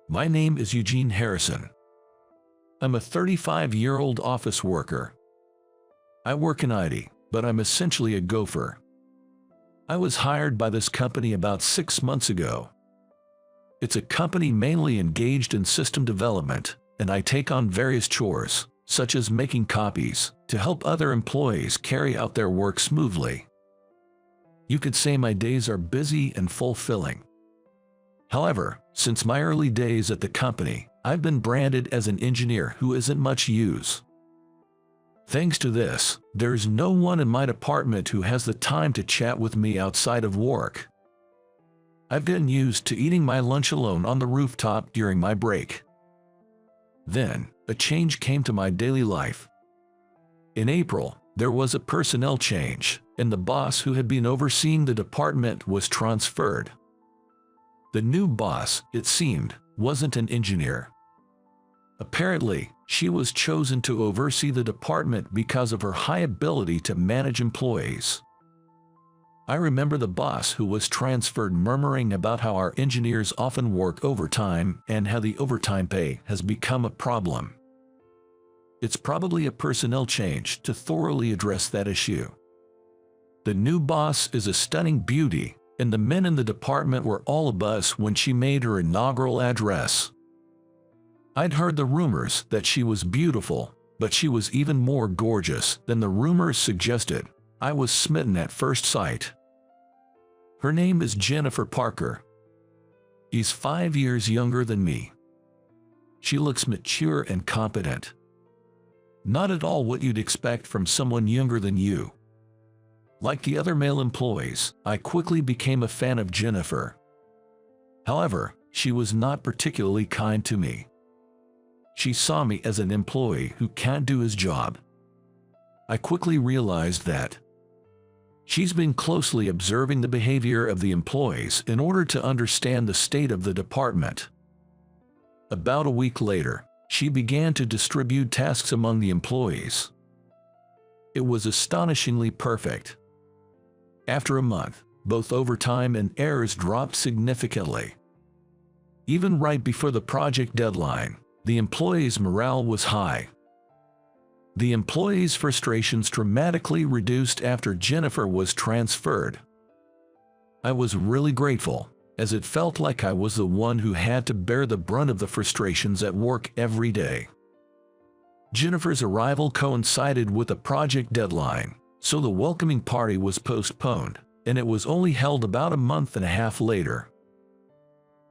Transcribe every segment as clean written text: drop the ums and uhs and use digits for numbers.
My name is Eugene Harrison. I'm a 35-year-old office worker. I work in IT, but I'm essentially a gopher. I was hired by this company about 6 months ago. It's a company mainly engaged in system development, and I take on various chores, such as making copies, to help other employees carry out their work smoothly. You could say my days are busy and fulfilling. However, since my early days at the company, I've been branded as an engineer who isn't much use. Thanks to this, there's no one in my department who has the time to chat with me outside of work. I've been used to eating my lunch alone on the rooftop during my break. Then, a change came to my daily life. In April, there was a personnel change, and the boss who had been overseeing the department was transferred. The new boss, it seemed, wasn't an engineer. Apparently, she was chosen to oversee the department because of her high ability to manage employees. I remember the boss who was transferred murmuring about how our engineers often work overtime and how the overtime pay has become a problem. It's probably a personnel change to thoroughly address that issue. The new boss is a stunning beauty, and the men in the department were all abuzz when she made her inaugural address. I'd heard the rumors that she was beautiful, but she was even more gorgeous than the rumors suggested. I was smitten at first sight. Her name is Jennifer Parker. She's 5 years younger than me. She looks mature and competent. Not at all what you'd expect from someone younger than you. Like the other male employees, I quickly became a fan of Jennifer. However, she was not particularly kind to me. She saw me as an employee who can't do his job. I quickly realized that she's been closely observing the behavior of the employees in order to understand the state of the department. About a week later, she began to distribute tasks among the employees. It was astonishingly perfect. After a month, both overtime and errors dropped significantly. Even right before the project deadline, the employees' morale was high. The employees' frustrations dramatically reduced after Jennifer was transferred. I was really grateful, as it felt like I was the one who had to bear the brunt of the frustrations at work every day. Jennifer's arrival coincided with a project deadline, so the welcoming party was postponed, and it was only held about a month and a half later.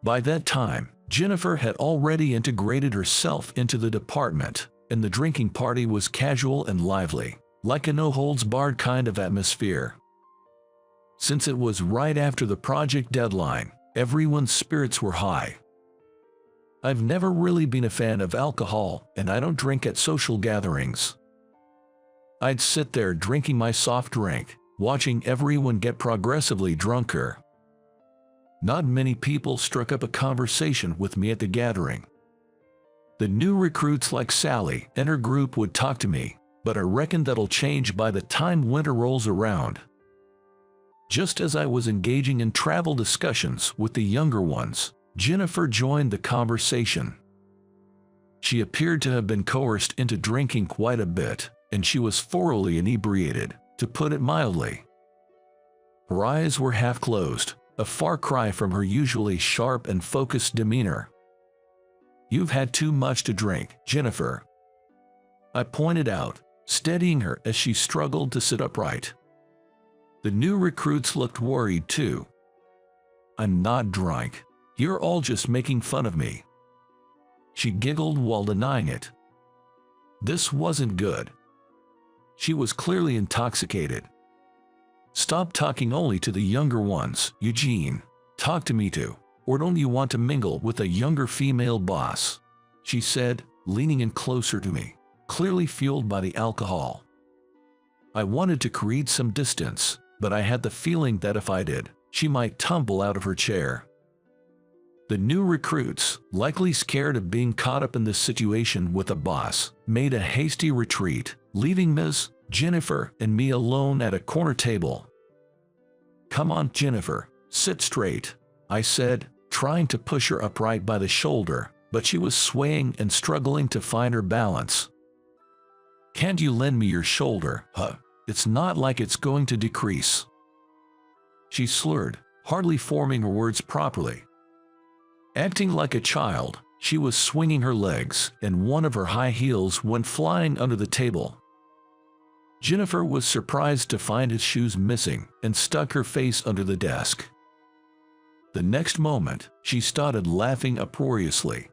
By that time, Jennifer had already integrated herself into the department, and the drinking party was casual and lively, like a no-holds-barred kind of atmosphere. Since it was right after the project deadline, everyone's spirits were high. I've never really been a fan of alcohol, and I don't drink at social gatherings. I'd sit there drinking my soft drink, watching everyone get progressively drunker. Not many people struck up a conversation with me at the gathering. The new recruits like Sally and her group would talk to me, but I reckon that'll change by the time winter rolls around. Just as I was engaging in travel discussions with the younger ones, Jennifer joined the conversation. She appeared to have been coerced into drinking quite a bit, and she was thoroughly inebriated, to put it mildly. Her eyes were half closed, a far cry from her usually sharp and focused demeanor. "You've had too much to drink, Jennifer," I pointed out, steadying her as she struggled to sit upright. The new recruits looked worried too. "I'm not drunk. You're all just making fun of me." She giggled while denying it. This wasn't good. She was clearly intoxicated. "Stop talking only to the younger ones, Eugene. Talk to me too. Or don't you want to mingle with a younger female boss?" she said, leaning in closer to me, clearly fueled by the alcohol. I wanted to create some distance, but I had the feeling that if I did, she might tumble out of her chair. The new recruits, likely scared of being caught up in this situation with a boss, made a hasty retreat, leaving Ms. Jennifer and me alone at a corner table. "Come on, Jennifer, sit straight," I said, trying to push her upright by the shoulder, but she was swaying and struggling to find her balance. "Can't you lend me your shoulder? It's not like it's going to decrease," she slurred, hardly forming her words properly. Acting like a child, she was swinging her legs, and one of her high heels went flying under the table. Jennifer was surprised to find his shoes missing and stuck her face under the desk. The next moment, she started laughing uproariously.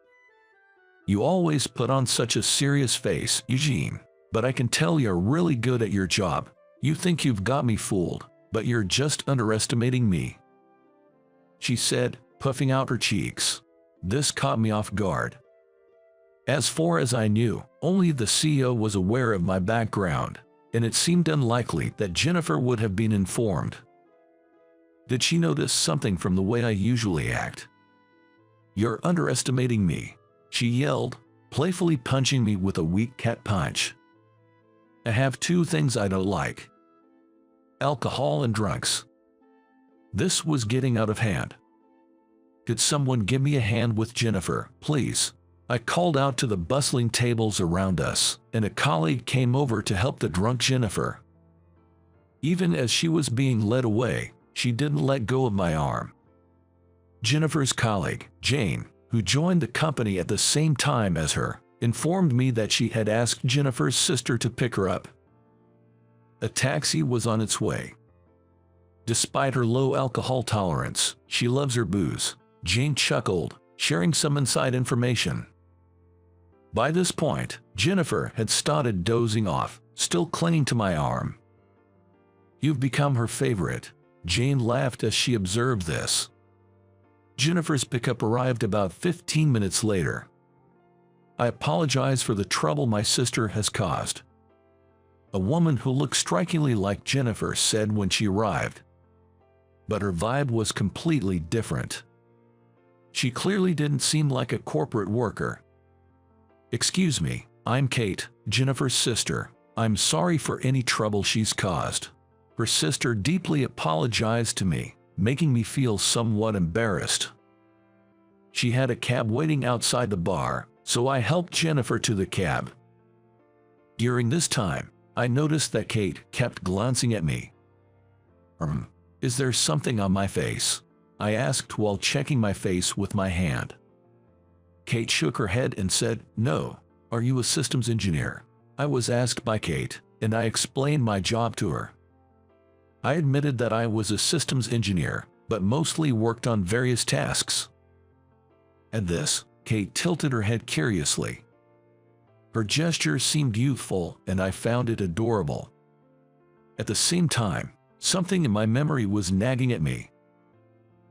"You always put on such a serious face, Eugene, but I can tell you're really good at your job. You think you've got me fooled, but you're just underestimating me," she said, puffing out her cheeks. This caught me off guard. As far as I knew, only the CEO was aware of my background, and it seemed unlikely that Jennifer would have been informed. Did she notice something from the way I usually act? "You're underestimating me," she yelled, playfully punching me with a weak cat punch. "I have two things I don't like: alcohol and drunks." This was getting out of hand. "Could someone give me a hand with Jennifer, please?" I called out to the bustling tables around us, and a colleague came over to help the drunk Jennifer. Even as she was being led away, she didn't let go of my arm. Jennifer's colleague, Jane, who joined the company at the same time as her, informed me that she had asked Jennifer's sister to pick her up. A taxi was on its way. Despite her low alcohol tolerance, she loves her booze, Jane chuckled, sharing some inside information. By this point, Jennifer had started dozing off, still clinging to my arm. "You've become her favorite," Jane laughed as she observed this. Jennifer's pickup arrived about 15 minutes later. "I apologize for the trouble my sister has caused," a woman who looked strikingly like Jennifer said when she arrived. But her vibe was completely different. She clearly didn't seem like a corporate worker. "Excuse me, I'm Kate, Jennifer's sister. I'm sorry for any trouble she's caused." Her sister deeply apologized to me, making me feel somewhat embarrassed. She had a cab waiting outside the bar, so I helped Jennifer to the cab. During this time, I noticed that Kate kept glancing at me. Is there something on my face?" I asked while checking my face with my hand. Kate shook her head and said, "No. Are you a systems engineer?" I was asked by Kate, and I explained my job to her. I admitted that I was a systems engineer, but mostly worked on various tasks. At this, Kate tilted her head curiously. Her gesture seemed youthful, and I found it adorable. At the same time, something in my memory was nagging at me.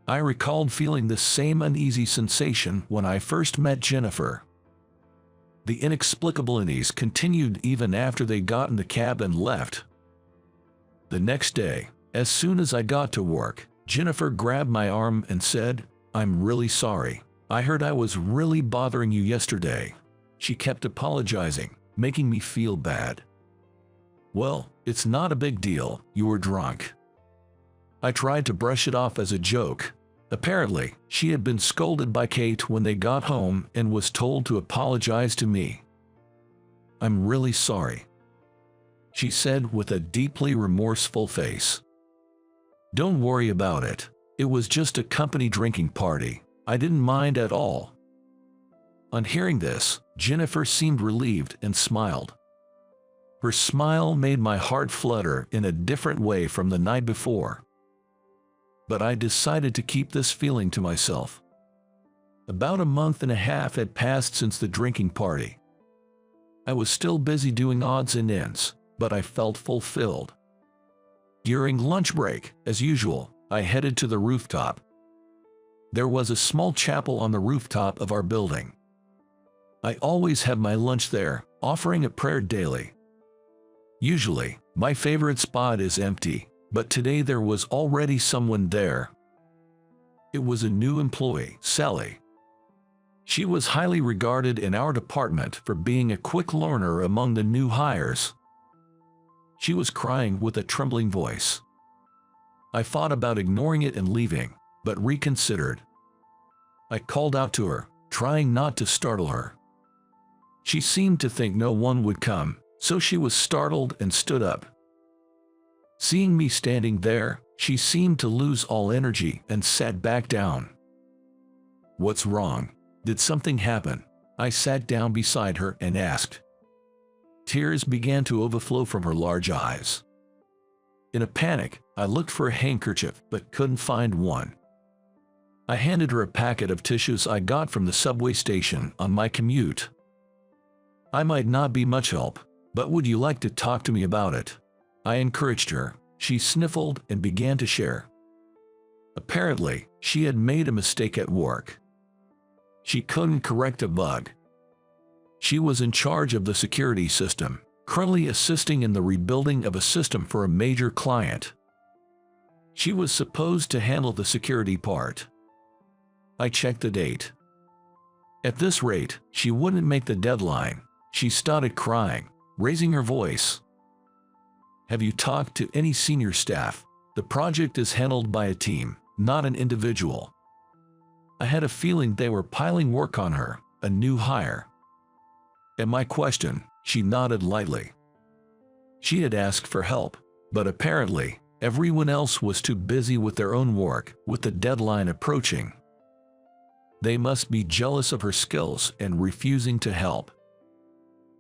I recalled feeling the same uneasy sensation when I first met Jennifer. The inexplicable unease continued even after they got in the cab and left. The next day, as soon as I got to work, Jennifer grabbed my arm and said, "I'm really sorry. I heard I was really bothering you yesterday." She kept apologizing, making me feel bad. "Well, it's not a big deal, you were drunk." I tried to brush it off as a joke. Apparently, she had been scolded by Kate when they got home and was told to apologize to me. "I'm really sorry," she said with a deeply remorseful face. "Don't worry about it. It was just a company drinking party. I didn't mind at all." On hearing this, Jennifer seemed relieved and smiled. Her smile made my heart flutter in a different way from the night before. But I decided to keep this feeling to myself. About a month and a half had passed since the drinking party. I was still busy doing odds and ends, but I felt fulfilled. During lunch break, as usual, I headed to the rooftop. There was a small chapel on the rooftop of our building. I always have my lunch there, offering a prayer daily. Usually, my favorite spot is empty, but today there was already someone there. It was a new employee, Sally. She was highly regarded in our department for being a quick learner among the new hires. She was crying with a trembling voice. I thought about ignoring it and leaving, but reconsidered. I called out to her, trying not to startle her. She seemed to think no one would come, so she was startled and stood up. Seeing me standing there, she seemed to lose all energy and sat back down. "What's wrong? Did something happen?" I sat down beside her and asked. Tears began to overflow from her large eyes. In a panic, I looked for a handkerchief but couldn't find one. I handed her a packet of tissues I got from the subway station on my commute. "I might not be much help, but would you like to talk to me about it?" I encouraged her. She sniffled and began to share. Apparently, she had made a mistake at work. She couldn't correct a bug. She was in charge of the security system, currently assisting in the rebuilding of a system for a major client. She was supposed to handle the security part. I checked the date. At this rate, she wouldn't make the deadline. She started crying, raising her voice. "Have you talked to any senior staff? The project is handled by a team, not an individual." I had a feeling they were piling work on her, a new hire. At my question, she nodded lightly. She had asked for help, but apparently, everyone else was too busy with their own work, with the deadline approaching. They must be jealous of her skills and refusing to help.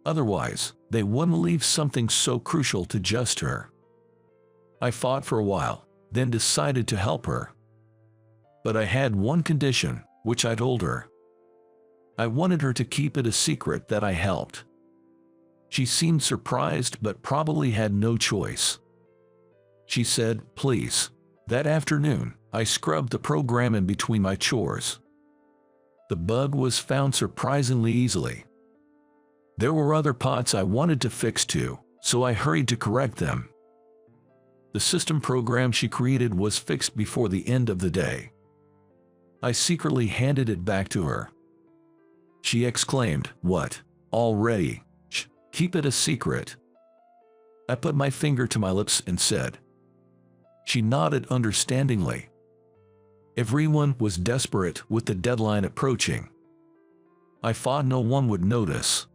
Otherwise, they wouldn't leave something so crucial to just her. I fought for a while, then decided to help her. But I had one condition, which I told her. I wanted her to keep it a secret that I helped. She seemed surprised but probably had no choice. She said, "Please." That afternoon, I scrubbed the program in between my chores. The bug was found surprisingly easily. There were other pots I wanted to fix too, so I hurried to correct them. The system program she created was fixed before the end of the day. I secretly handed it back to her. She exclaimed, "What? Already? Shh, keep it a secret." I put my finger to my lips and said. She nodded understandingly. Everyone was desperate with the deadline approaching. I thought no one would notice.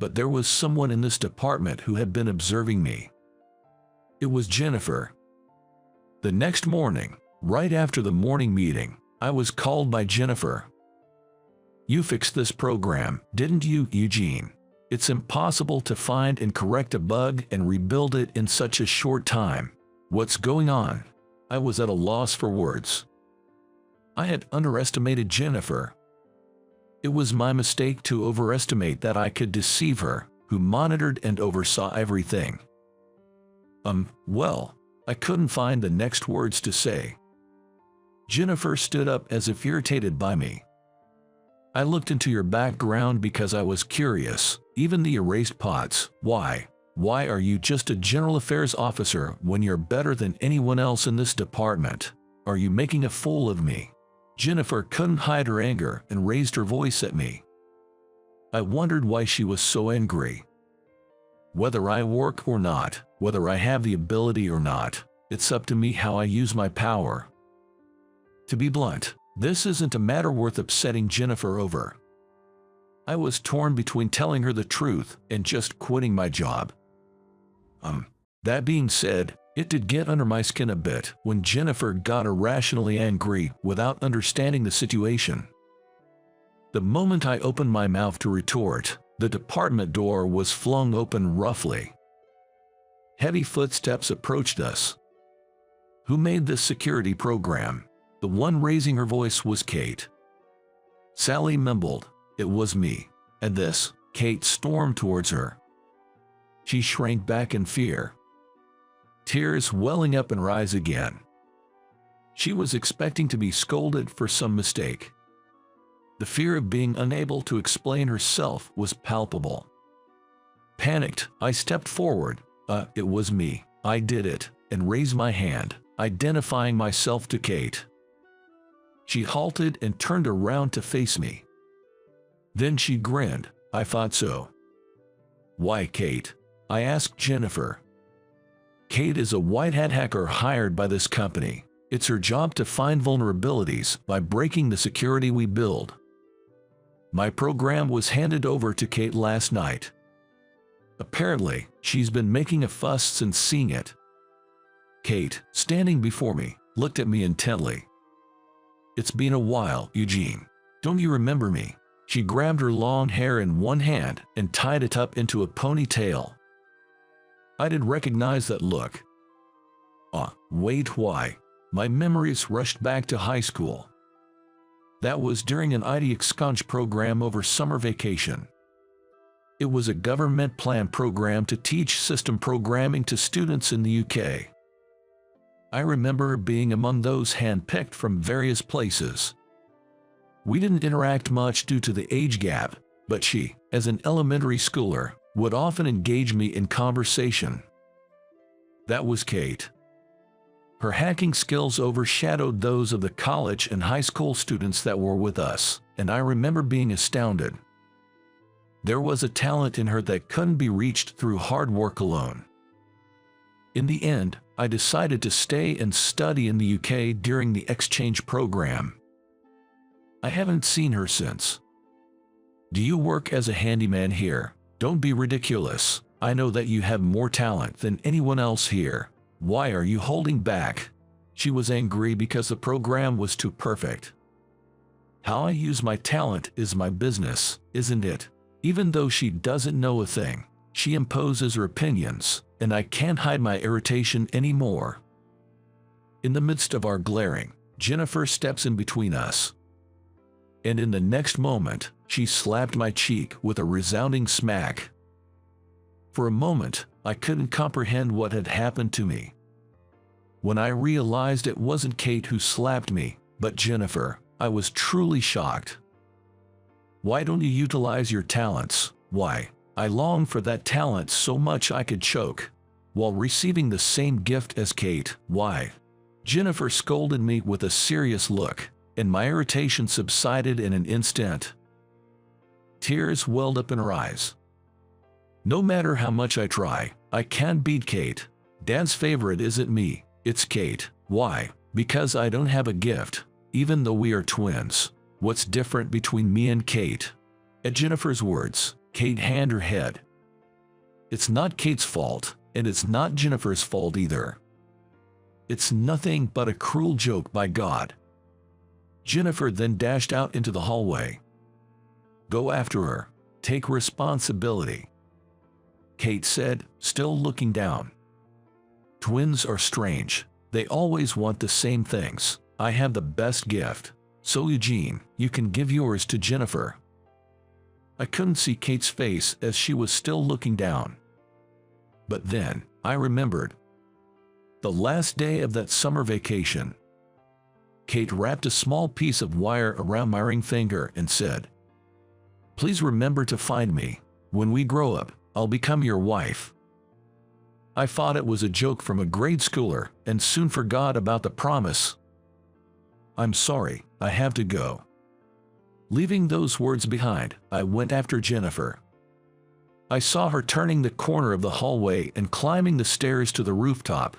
But there was someone in this department who had been observing me. It was Jennifer. The next morning, right after the morning meeting, I was called by Jennifer. "You fixed this program, didn't you, Eugene? It's impossible to find and correct a bug and rebuild it in such a short time. What's going on?" I was at a loss for words. I had underestimated Jennifer. It was my mistake to overestimate that I could deceive her, who monitored and oversaw everything. Well, I couldn't find the next words to say. Jennifer stood up as if irritated by me. "I looked into your background because I was curious, even the erased pots. Why are you just a general affairs officer when you're better than anyone else in this department? Are you making a fool of me?" Jennifer couldn't hide her anger and raised her voice at me. I wondered why she was so angry. Whether I work or not, whether I have the ability or not, it's up to me how I use my power. To be blunt, this isn't a matter worth upsetting Jennifer over. I was torn between telling her the truth and just quitting my job. That being said, it did get under my skin a bit when Jennifer got irrationally angry without understanding the situation. The moment I opened my mouth to retort, the department door was flung open roughly. Heavy footsteps approached us. "Who made this security program?" The one raising her voice was Kate. Sally mumbled, "It was me." At this, Kate stormed towards her. She shrank back in fear, tears welling up in her eyes again. She was expecting to be scolded for some mistake. The fear of being unable to explain herself was palpable. Panicked, I stepped forward. It was me. I did it," and raised my hand, identifying myself to Kate. She halted and turned around to face me. Then she grinned. "I thought so." "Why, Kate?" I asked Jennifer. "Kate is a white hat hacker hired by this company. It's her job to find vulnerabilities by breaking the security we build. My program was handed over to Kate last night. Apparently, she's been making a fuss since seeing it. Kate, standing before me, looked at me intently. It's been a while, Eugene. Don't you remember me? She grabbed her long hair in one hand and tied it up into a ponytail. I did recognize that look. Wait, why? My memories rushed back to high school. That was during an aita exchange program over summer vacation. It was a government-planned program to teach system programming to students in the UK. I remember being among those hand-picked from various places. We didn't interact much due to the age gap, but she, as an elementary schooler, would often engage me in conversation. That was Kate. Her hacking skills overshadowed those of the college and high school students that were with us, and I remember being astounded. There was a talent in her that couldn't be reached through hard work alone. In the end, I decided to stay and study in the UK during the exchange program. I haven't seen her since. Do you work as a handyman here? Don't be ridiculous. I know that you have more talent than anyone else here. Why are you holding back? She was angry because the program was too perfect. How I use my talent is my business, isn't it? Even though she doesn't know a thing, she imposes her opinions, and I can't hide my irritation anymore. In the midst of our glaring, Jennifer steps in between us. And in the next moment, she slapped my cheek with a resounding smack. For a moment, I couldn't comprehend what had happened to me. When I realized it wasn't Kate who slapped me, but Jennifer, I was truly shocked. Why don't you utilize your talents? Why? I longed for that talent so much I could choke. While receiving the same gift as Kate, why? Jennifer scolded me with a serious look, and my irritation subsided in an instant. Tears welled up in her eyes. No matter how much I try, I can't beat Kate. Dad's favorite isn't me, it's Kate. Why? Because I don't have a gift, even though we are twins. What's different between me and Kate? At Jennifer's words, Kate hung her head. It's not Kate's fault, and it's not Jennifer's fault either. It's nothing but a cruel joke by God. Jennifer then dashed out into the hallway. Go after her. Take responsibility, Kate said, still looking down. Twins are strange. They always want the same things. I have the best gift. So Eugene, you can give yours to Jennifer. I couldn't see Kate's face as she was still looking down. But then, I remembered. The last day of that summer vacation. Kate wrapped a small piece of wire around my ring finger and said, "Please remember to find me. When we grow up, I'll become your wife." I thought it was a joke from a grade schooler and soon forgot about the promise. I'm sorry, I have to go. Leaving those words behind, I went after Jennifer. I saw her turning the corner of the hallway and climbing the stairs to the rooftop.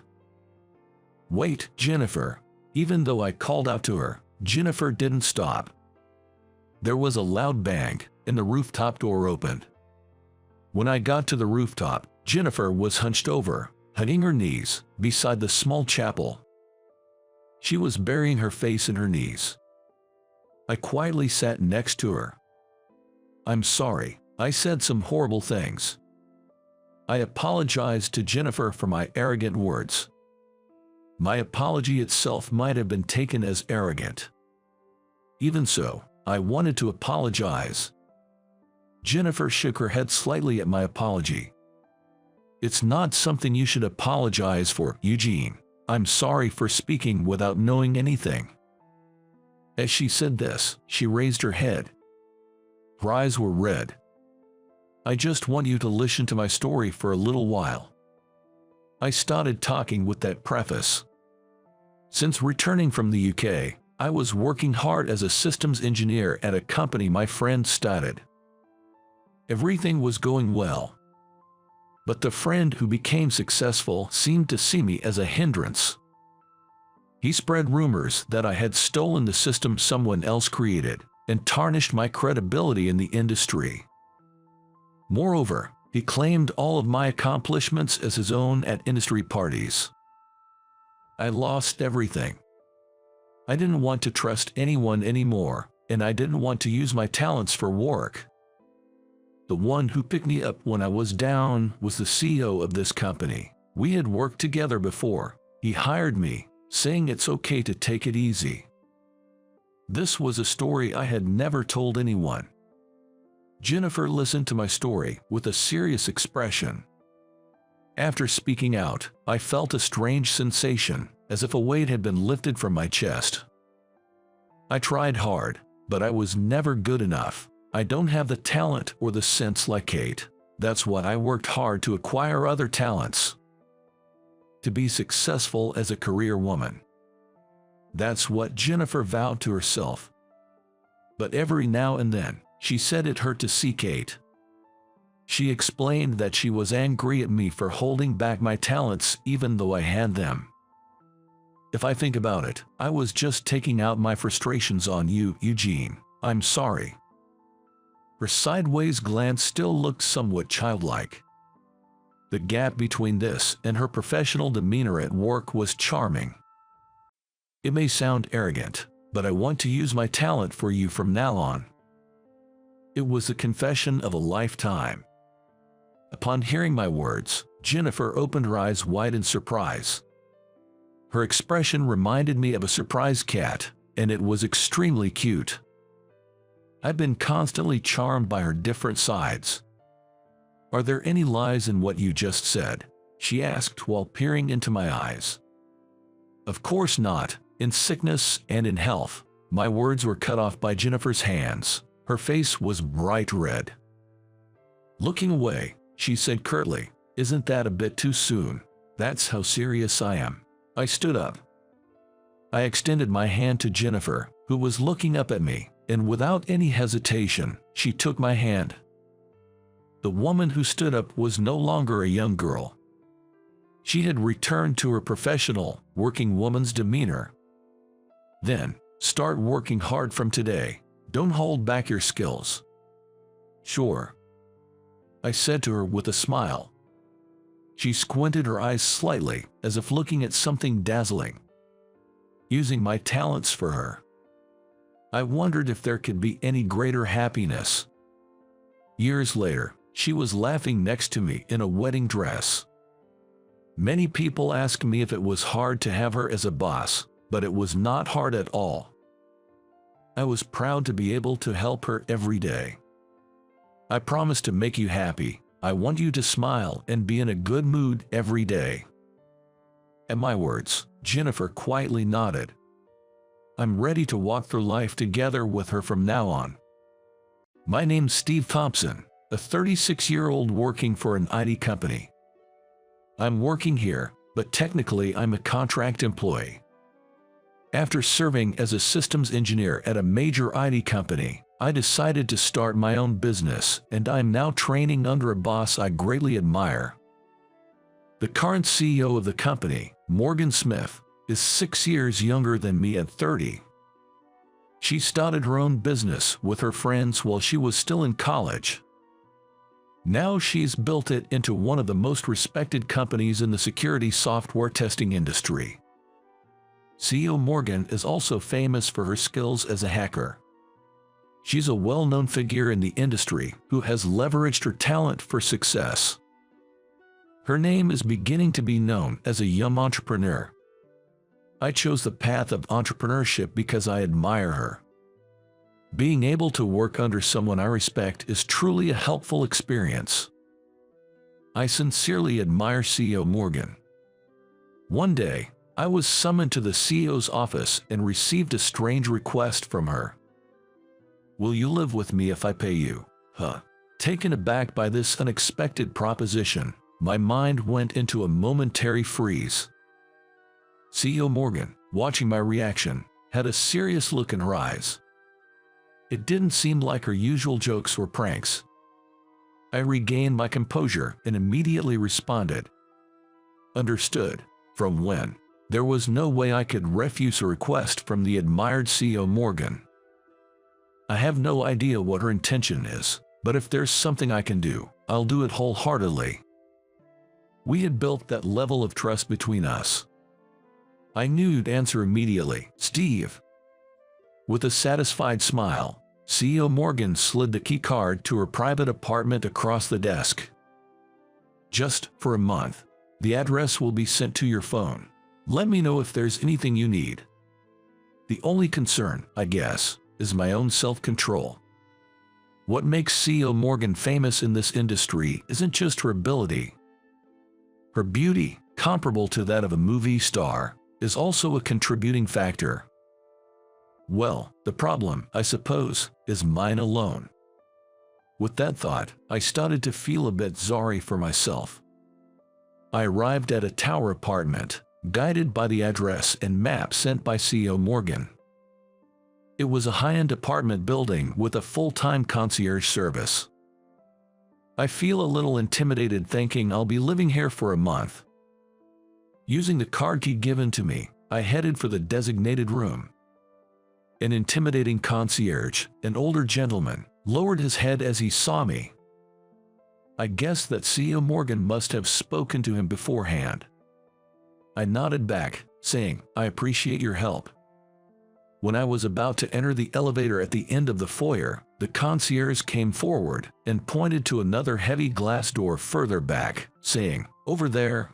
Wait, Jennifer. Even though I called out to her, Jennifer didn't stop. There was a loud bang, and the rooftop door opened. When I got to the rooftop, Jennifer was hunched over, hugging her knees, beside the small chapel. She was burying her face in her knees. I quietly sat next to her. I'm sorry, I said some horrible things. I apologized to Jennifer for my arrogant words. My apology itself might have been taken as arrogant. Even so, I wanted to apologize. Jennifer shook her head slightly at my apology. It's not something you should apologize for, Eugene. I'm sorry for speaking without knowing anything. As she said this, she raised her head. Her eyes were red. I just want you to listen to my story for a little while. I started talking with that preface. Since returning from the UK, I was working hard as a systems engineer at a company my friend started. Everything was going well. But the friend who became successful seemed to see me as a hindrance. He spread rumors that I had stolen the system someone else created and tarnished my credibility in the industry. Moreover, he claimed all of my accomplishments as his own at industry parties. I lost everything. I didn't want to trust anyone anymore, and I didn't want to use my talents for work. The one who picked me up when I was down was the CEO of this company. We had worked together before. He hired me, saying it's okay to take it easy. This was a story I had never told anyone. Jennifer listened to my story with a serious expression. After speaking out, I felt a strange sensation, as if a weight had been lifted from my chest. I tried hard, but I was never good enough. I don't have the talent or the sense like Kate. That's why I worked hard to acquire other talents. To be successful as a career woman. That's what Jennifer vowed to herself. But every now and then, she said it hurt to see Kate. She explained that she was angry at me for holding back my talents even though I had them. If I think about it, I was just taking out my frustrations on you, Eugene. I'm sorry. Her sideways glance still looked somewhat childlike. The gap between this and her professional demeanor at work was charming. It may sound arrogant, but I want to use my talent for you from now on. It was the confession of a lifetime. Upon hearing my words, Jennifer opened her eyes wide in surprise. Her expression reminded me of a surprised cat, and it was extremely cute. I've been constantly charmed by her different sides. Are there any lies in what you just said? She asked while peering into my eyes. Of course not. In sickness and in health. My words were cut off by Jennifer's hands. Her face was bright red. Looking away, she said curtly, "Isn't that a bit too soon? That's how serious I am." I stood up. I extended my hand to Jennifer, who was looking up at me, and without any hesitation, she took my hand. The woman who stood up was no longer a young girl. She had returned to her professional, working woman's demeanor. Then, start working hard from today. Don't hold back your skills. Sure, I said to her with a smile. She squinted her eyes slightly, as if looking at something dazzling. Using my talents for her. I wondered if there could be any greater happiness. Years later, she was laughing next to me in a wedding dress. Many people ask me if it was hard to have her as a boss, but it was not hard at all. I was proud to be able to help her every day. I promise to make you happy. I want you to smile and be in a good mood every day. At my words, Jennifer quietly nodded. I'm ready to walk through life together with her from now on. My name's Steve Thompson, a 36-year-old working for an IT company. I'm working here, but technically I'm a contract employee. After serving as a systems engineer at a major IT company, I decided to start my own business, and I'm now training under a boss I greatly admire. The current CEO of the company, Morgan Smith, is 6 years younger than me at 30. She started her own business with her friends while she was still in college. Now she's built it into one of the most respected companies in the security software testing industry. CEO Morgan is also famous for her skills as a hacker. She's a well-known figure in the industry who has leveraged her talent for success. Her name is beginning to be known as a young entrepreneur. I chose the path of entrepreneurship because I admire her. Being able to work under someone I respect is truly a helpful experience. I sincerely admire CEO Morgan. One day, I was summoned to the CEO's office and received a strange request from her. Will you live with me if I pay you? Taken aback by this unexpected proposition, my mind went into a momentary freeze. CEO Morgan, watching my reaction, had a serious look in her eyes. It didn't seem like her usual jokes or pranks. I regained my composure and immediately responded. Understood. From when? There was no way I could refuse a request from the admired CEO Morgan. I have no idea what her intention is, but if there's something I can do, I'll do it wholeheartedly. We had built that level of trust between us. I knew you'd answer immediately, Steve. With a satisfied smile, CEO Morgan slid the key card to her private apartment across the desk. Just for a month. The address will be sent to your phone. Let me know if there's anything you need. The only concern, I guess, is my own self-control. What makes CEO Morgan famous in this industry isn't just her ability. Her beauty, comparable to that of a movie star, is also a contributing factor. Well, the problem, I suppose, is mine alone. With that thought, I started to feel a bit sorry for myself. I arrived at a tower apartment, guided by the address and map sent by CEO Morgan. It was a high-end apartment building with a full-time concierge service. I feel a little intimidated thinking I'll be living here for a month. Using the card key given to me, I headed for the designated room. An intimidating concierge, an older gentleman, lowered his head as he saw me. I guessed that CEO Morgan must have spoken to him beforehand. I nodded back, saying, "I appreciate your help." When I was about to enter the elevator at the end of the foyer, the concierge came forward and pointed to another heavy glass door further back, saying, "Over there."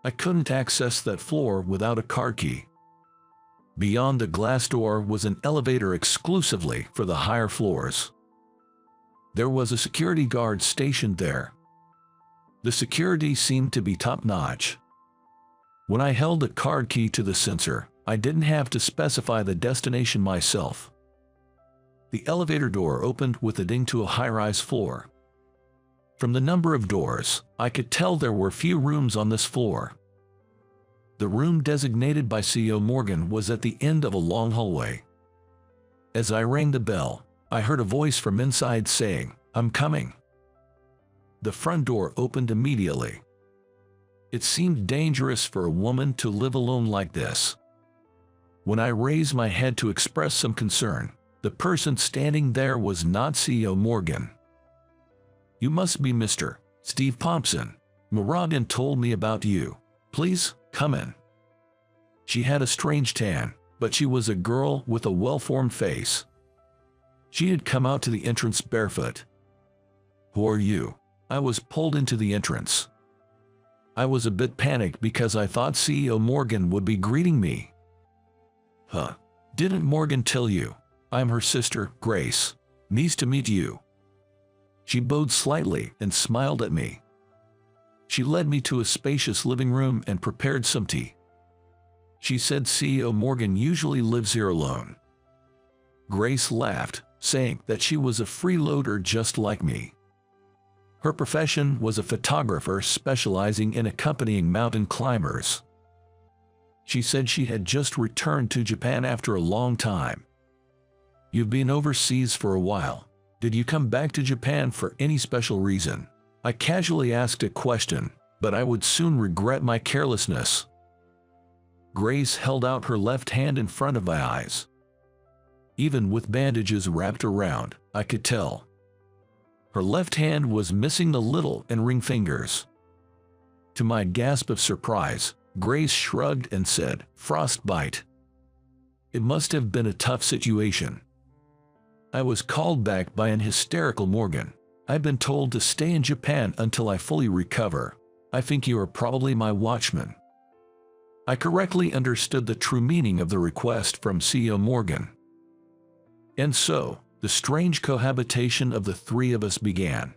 I couldn't access that floor without a card key. Beyond the glass door was an elevator exclusively for the higher floors. There was a security guard stationed there. The security seemed to be top-notch. When I held the card key to the sensor, I didn't have to specify the destination myself. The elevator door opened with a ding to a high-rise floor. From the number of doors, I could tell there were few rooms on this floor. The room designated by CEO Morgan was at the end of a long hallway. As I rang the bell, I heard a voice from inside saying, "I'm coming." The front door opened immediately. It seemed dangerous for a woman to live alone like this. When I raised my head to express some concern, the person standing there was not CEO Morgan. "You must be Mr. Steve Thompson. Morgan told me about you. Please, come in." She had a strange tan, but she was a girl with a well-formed face. She had come out to the entrance barefoot. "Who are you?" I was pulled into the entrance. I was a bit panicked because I thought CEO Morgan would be greeting me. "Huh? Didn't Morgan tell you? I'm her sister, Grace. Nice to meet you." She bowed slightly and smiled at me. She led me to a spacious living room and prepared some tea. She said CEO Morgan usually lives here alone. Grace laughed, saying that she was a freeloader just like me. Her profession was a photographer specializing in accompanying mountain climbers. She said she had just returned to Japan after a long time. "You've been overseas for a while. Did you come back to Japan for any special reason?" I casually asked a question, but I would soon regret my carelessness. Grace held out her left hand in front of my eyes. Even with bandages wrapped around, I could tell. Her left hand was missing the little and ring fingers. To my gasp of surprise, Grace shrugged and said, "Frostbite." It must have been a tough situation. I was called back by an hysterical Morgan. "I've been told to stay in Japan until I fully recover. I think you are probably my watchman." I correctly understood the true meaning of the request from CEO Morgan. And so, the strange cohabitation of the three of us began.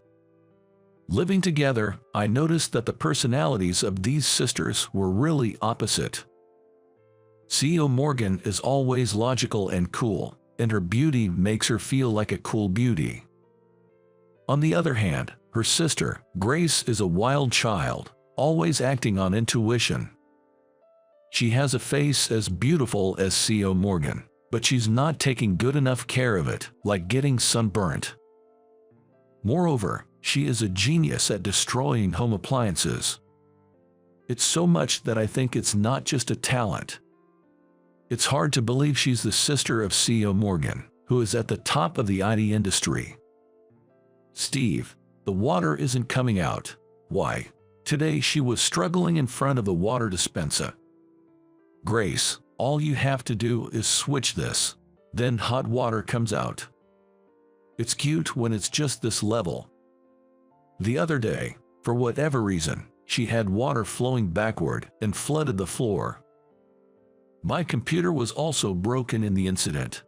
Living together, I noticed that the personalities of these sisters were really opposite. CEO Morgan is always logical and cool, and her beauty makes her feel like a cool beauty. On the other hand, her sister, Grace, is a wild child, always acting on intuition. She has a face as beautiful as CEO Morgan, but she's not taking good enough care of it, like getting sunburnt. Moreover, she is a genius at destroying home appliances. It's so much that I think it's not just a talent. It's hard to believe she's the sister of CEO Morgan, who is at the top of the IT industry. Steve, the water isn't coming out. Why? Today she was struggling in front of the water dispenser. Grace, all you have to do is switch this. Then hot water comes out. It's cute when it's just this level. The other day, for whatever reason, she had water flowing backward and flooded the floor. My computer was also broken in the incident.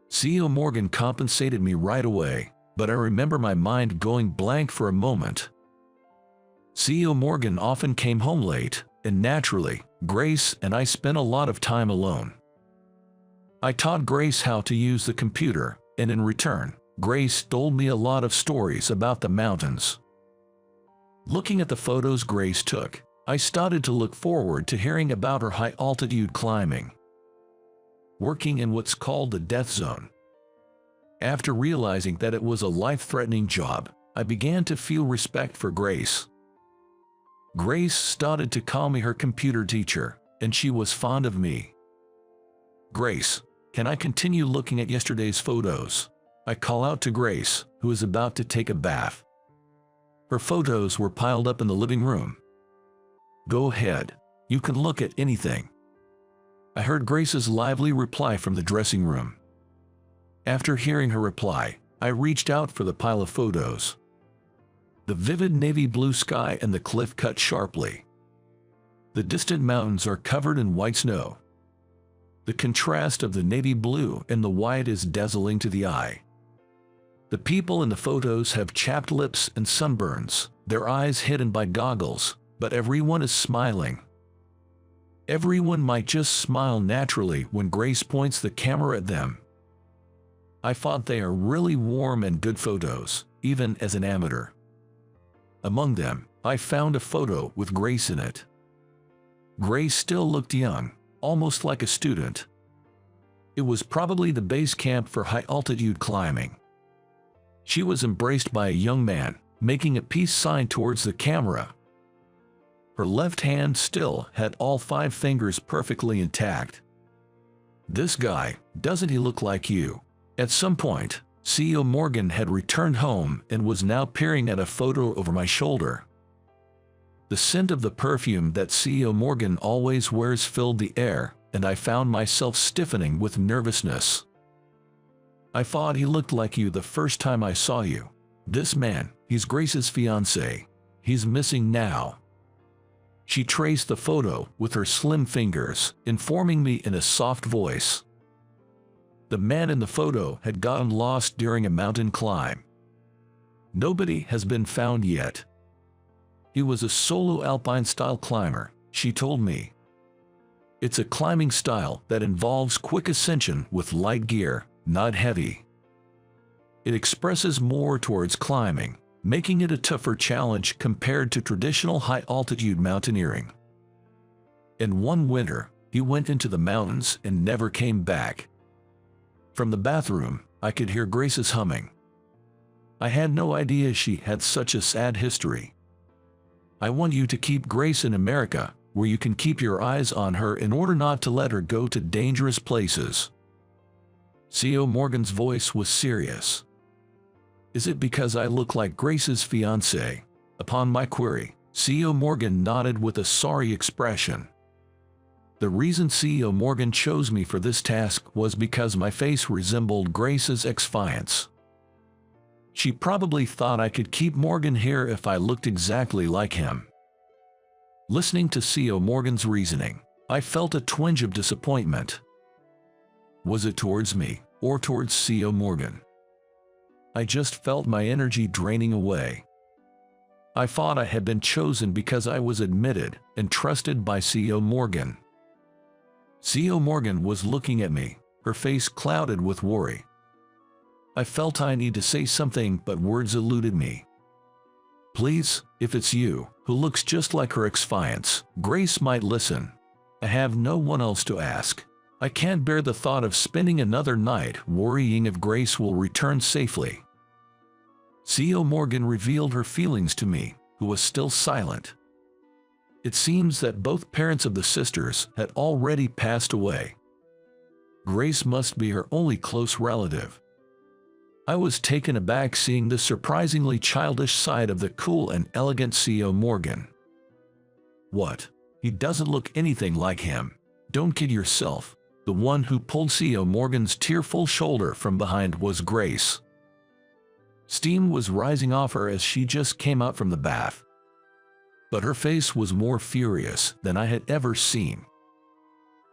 CEO Morgan compensated me right away, but I remember my mind going blank for a moment. CEO Morgan often came home late, and naturally, Grace and I spent a lot of time alone. I taught Grace how to use the computer, and in return, Grace told me a lot of stories about the mountains. Looking at the photos Grace took, I started to look forward to hearing about her high-altitude climbing, working in what's called the death zone. After realizing that it was a life-threatening job, I began to feel respect for Grace. Grace started to call me her computer teacher, and she was fond of me. Grace, can I continue looking at yesterday's photos? I call out to Grace, who is about to take a bath. Her photos were piled up in the living room. Go ahead, you can look at anything. I heard Grace's lively reply from the dressing room. After hearing her reply, I reached out for the pile of photos. The vivid navy blue sky and the cliff cut sharply. The distant mountains are covered in white snow. The contrast of the navy blue and the white is dazzling to the eye. The people in the photos have chapped lips and sunburns, their eyes hidden by goggles, but everyone is smiling. Everyone might just smile naturally when Grace points the camera at them. I thought they are really warm and good photos, even as an amateur. Among them, I found a photo with Grace in it. Grace still looked young, almost like a student. It was probably the base camp for high-altitude climbing. She was embraced by a young man, making a peace sign towards the camera. Her left hand still had all 5 fingers perfectly intact. This guy, doesn't he look like you? At some point, CEO Morgan had returned home and was now peering at a photo over my shoulder. The scent of the perfume that CEO Morgan always wears filled the air, and I found myself stiffening with nervousness. I thought he looked like you the first time I saw you. This man, he's Grace's fiancé. He's missing now. She traced the photo with her slim fingers, informing me in a soft voice. The man in the photo had gotten lost during a mountain climb. Nobody has been found yet. He was a solo alpine-style climber, she told me. It's a climbing style that involves quick ascension with light gear, not heavy. It expresses more towards climbing, making it a tougher challenge compared to traditional high-altitude mountaineering. In one winter, he went into the mountains and never came back. From the bathroom, I could hear Grace's humming. I had no idea she had such a sad history. I want you to keep Grace in America, where you can keep your eyes on her in order not to let her go to dangerous places. CEO Morgan's voice was serious. Is it because I look like Grace's fiancé? Upon my query, CEO Morgan nodded with a sorry expression. The reason CEO Morgan chose me for this task was because my face resembled Grace's ex-fiance. She probably thought I could keep Morgan here if I looked exactly like him. Listening to CEO Morgan's reasoning, I felt a twinge of disappointment. Was it towards me, or towards CEO Morgan? I just felt my energy draining away. I thought I had been chosen because I was admitted and trusted by CEO Morgan. CEO Morgan was looking at me, her face clouded with worry. I felt I needed to say something, but words eluded me. Please, if it's you, who looks just like her ex-fiance, Grace might listen. I have no one else to ask. I can't bear the thought of spending another night worrying if Grace will return safely. CEO Morgan revealed her feelings to me, who was still silent. It seems that both parents of the sisters had already passed away. Grace must be her only close relative. I was taken aback seeing the surprisingly childish side of the cool and elegant C.O. Morgan. What? He doesn't look anything like him. Don't kid yourself. The one who pulled C.O. Morgan's tearful shoulder from behind was Grace. Steam was rising off her as she just came out from the bath. But her face was more furious than I had ever seen.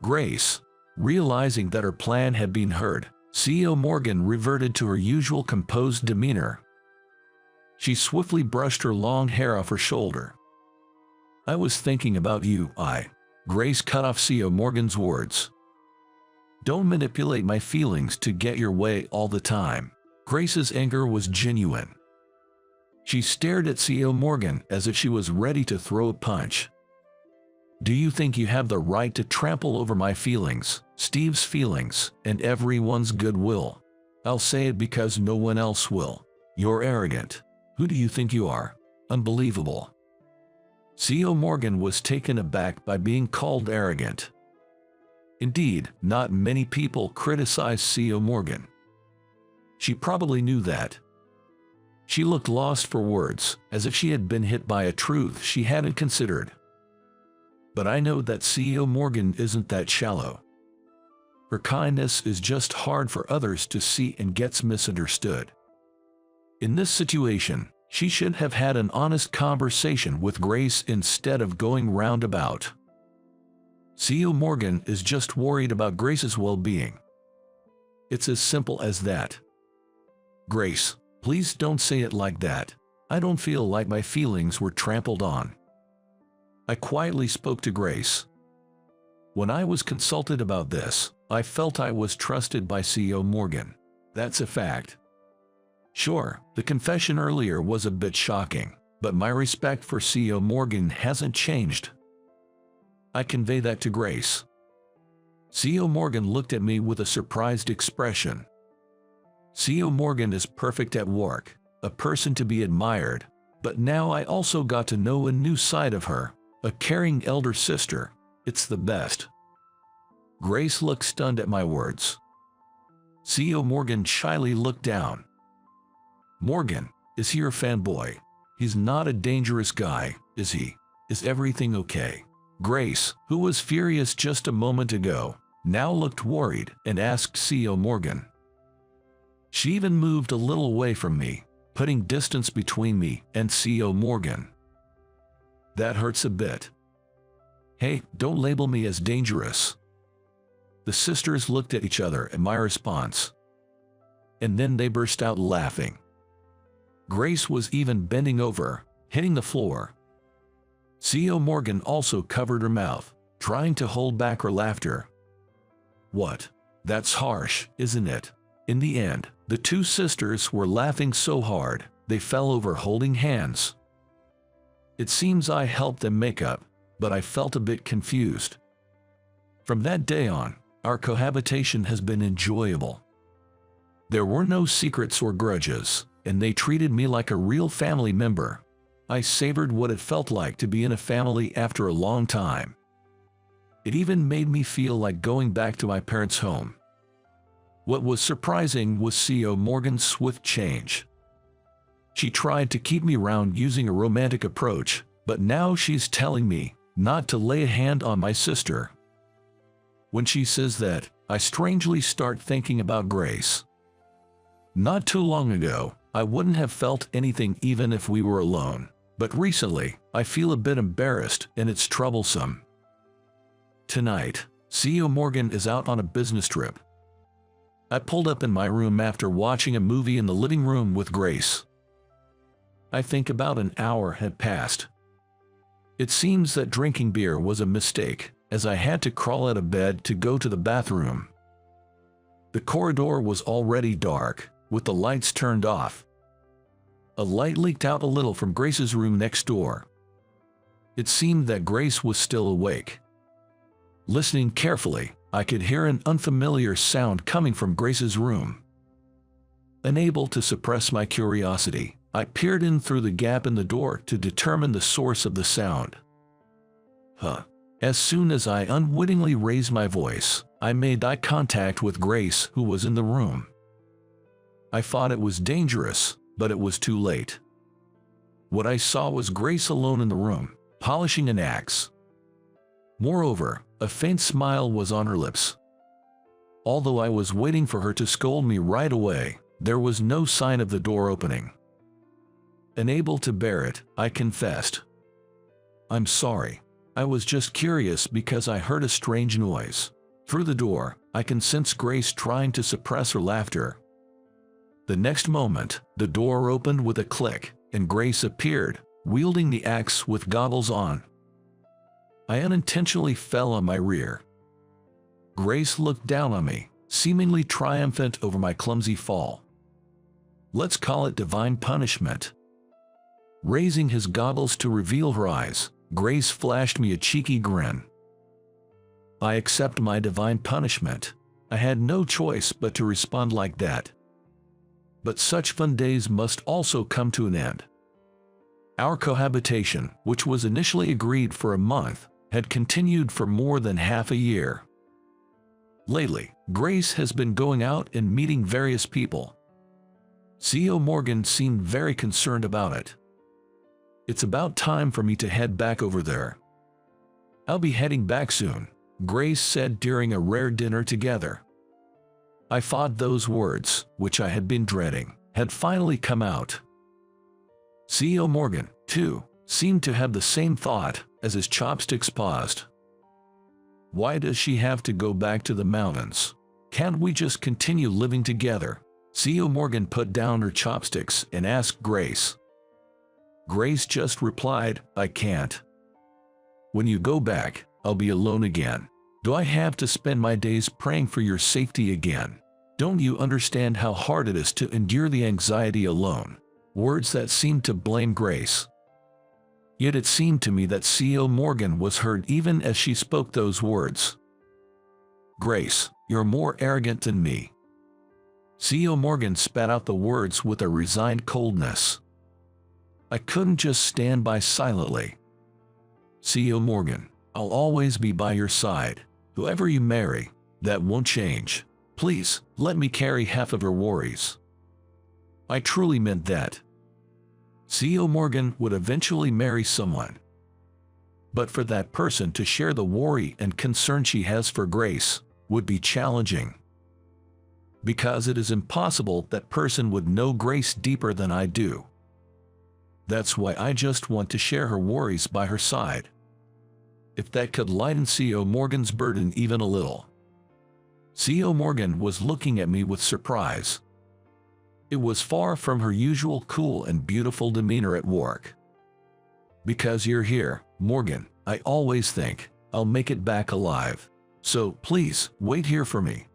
Grace, realizing that her plan had been heard, C.O. Morgan reverted to her usual composed demeanor. She swiftly brushed her long hair off her shoulder. "I was thinking about you, Grace cut off C.O. Morgan's words. "Don't manipulate my feelings to get your way all the time." Grace's anger was genuine. She stared at C.O. Morgan as if she was ready to throw a punch. "Do you think you have the right to trample over my feelings, Steve's feelings, and everyone's goodwill? I'll say it because no one else will. You're arrogant. Who do you think you are? Unbelievable." C.O. Morgan was taken aback by being called arrogant. Indeed, not many people criticize C.O. Morgan. She probably knew that. She looked lost for words, as if she had been hit by a truth she hadn't considered. But I know that C.O. Morgan isn't that shallow. Her kindness is just hard for others to see and gets misunderstood. In this situation, she should have had an honest conversation with Grace instead of going roundabout. C.O. Morgan is just worried about Grace's well-being. It's as simple as that. "Grace, please don't say it like that. I don't feel like my feelings were trampled on." I quietly spoke to Grace. When I was consulted about this, I felt I was trusted by C.O. Morgan. That's a fact. Sure, the confession earlier was a bit shocking, but my respect for C.O. Morgan hasn't changed. I convey that to Grace. C.O. Morgan looked at me with a surprised expression. C.O. Morgan is perfect at work, a person to be admired, but now I also got to know a new side of her, a caring elder sister. It's the best. Grace looked stunned at my words. C.O. Morgan shyly looked down. "Morgan, is he your fanboy? He's not a dangerous guy, is he? Is everything okay?" Grace, who was furious just a moment ago, now looked worried and asked C.O. Morgan. She even moved a little away from me, putting distance between me and C.O. Morgan. That hurts a bit. "Hey, don't label me as dangerous." The sisters looked at each other at my response. And then they burst out laughing. Grace was even bending over, hitting the floor. C.O. Morgan also covered her mouth, trying to hold back her laughter. "What? That's harsh, isn't it?" In the end, the two sisters were laughing so hard, they fell over holding hands. It seems I helped them make up, but I felt a bit confused. From that day on, our cohabitation has been enjoyable. There were no secrets or grudges, and they treated me like a real family member. I savored what it felt like to be in a family after a long time. It even made me feel like going back to my parents' home. What was surprising was C.O. Morgan's swift change. She tried to keep me around using a romantic approach, but now she's telling me not to lay a hand on my sister. When she says that, I strangely start thinking about Grace. Not too long ago, I wouldn't have felt anything even if we were alone, but recently, I feel a bit embarrassed and it's troublesome. Tonight, C.O. Morgan is out on a business trip. I pulled up in my room after watching a movie in the living room with Grace. I think about an hour had passed. It seems that drinking beer was a mistake, as I had to crawl out of bed to go to the bathroom. The corridor was already dark, with the lights turned off. A light leaked out a little from Grace's room next door. It seemed that Grace was still awake. Listening carefully, I could hear an unfamiliar sound coming from Grace's room. Unable to suppress my curiosity, I peered in through the gap in the door to determine the source of the sound. Huh. As soon as I unwittingly raised my voice, I made eye contact with Grace, who was in the room. I thought it was dangerous, but it was too late. What I saw was Grace alone in the room, polishing an axe. Moreover, a faint smile was on her lips. Although I was waiting for her to scold me right away, there was no sign of the door opening. Unable to bear it, I confessed. "I'm sorry. I was just curious because I heard a strange noise." Through the door, I can sense Grace trying to suppress her laughter. The next moment, the door opened with a click, and Grace appeared, wielding the axe with goggles on. I unintentionally fell on my rear. Grace looked down on me, seemingly triumphant over my clumsy fall. Let's call it divine punishment. Raising his goggles to reveal her eyes, Grace flashed me a cheeky grin. I accept my divine punishment. I had no choice but to respond like that. But such fun days must also come to an end. Our cohabitation, which was initially agreed for a month, had continued for more than half a year. Lately, Grace has been going out and meeting various people. CEO Morgan seemed very concerned about it. It's about time for me to head back over there. I'll be heading back soon, Grace said during a rare dinner together. I thought those words, which I had been dreading, had finally come out. CEO Morgan, too, seemed to have the same thought as his chopsticks paused. Why does she have to go back to the mountains? Can't we just continue living together? CEO Morgan put down her chopsticks and asked Grace. Grace just replied, I can't. When you go back, I'll be alone again. Do I have to spend my days praying for your safety again? Don't you understand how hard it is to endure the anxiety alone? Words that seemed to blame Grace. Yet it seemed to me that CEO Morgan was hurt even as she spoke those words. Grace, you're more arrogant than me. CEO Morgan spat out the words with a resigned coldness. I couldn't just stand by silently. CEO Morgan, I'll always be by your side. Whoever you marry, that won't change. Please, let me carry half of your worries. I truly meant that. CEO Morgan would eventually marry someone. But for that person to share the worry and concern she has for Grace would be challenging. Because it is impossible that person would know Grace deeper than I do. That's why I just want to share her worries by her side. If that could lighten CEO Morgan's burden even a little. CEO Morgan was looking at me with surprise. It was far from her usual cool and beautiful demeanor at work. Because you're here, Morgan, I always think I'll make it back alive. So please, wait here for me.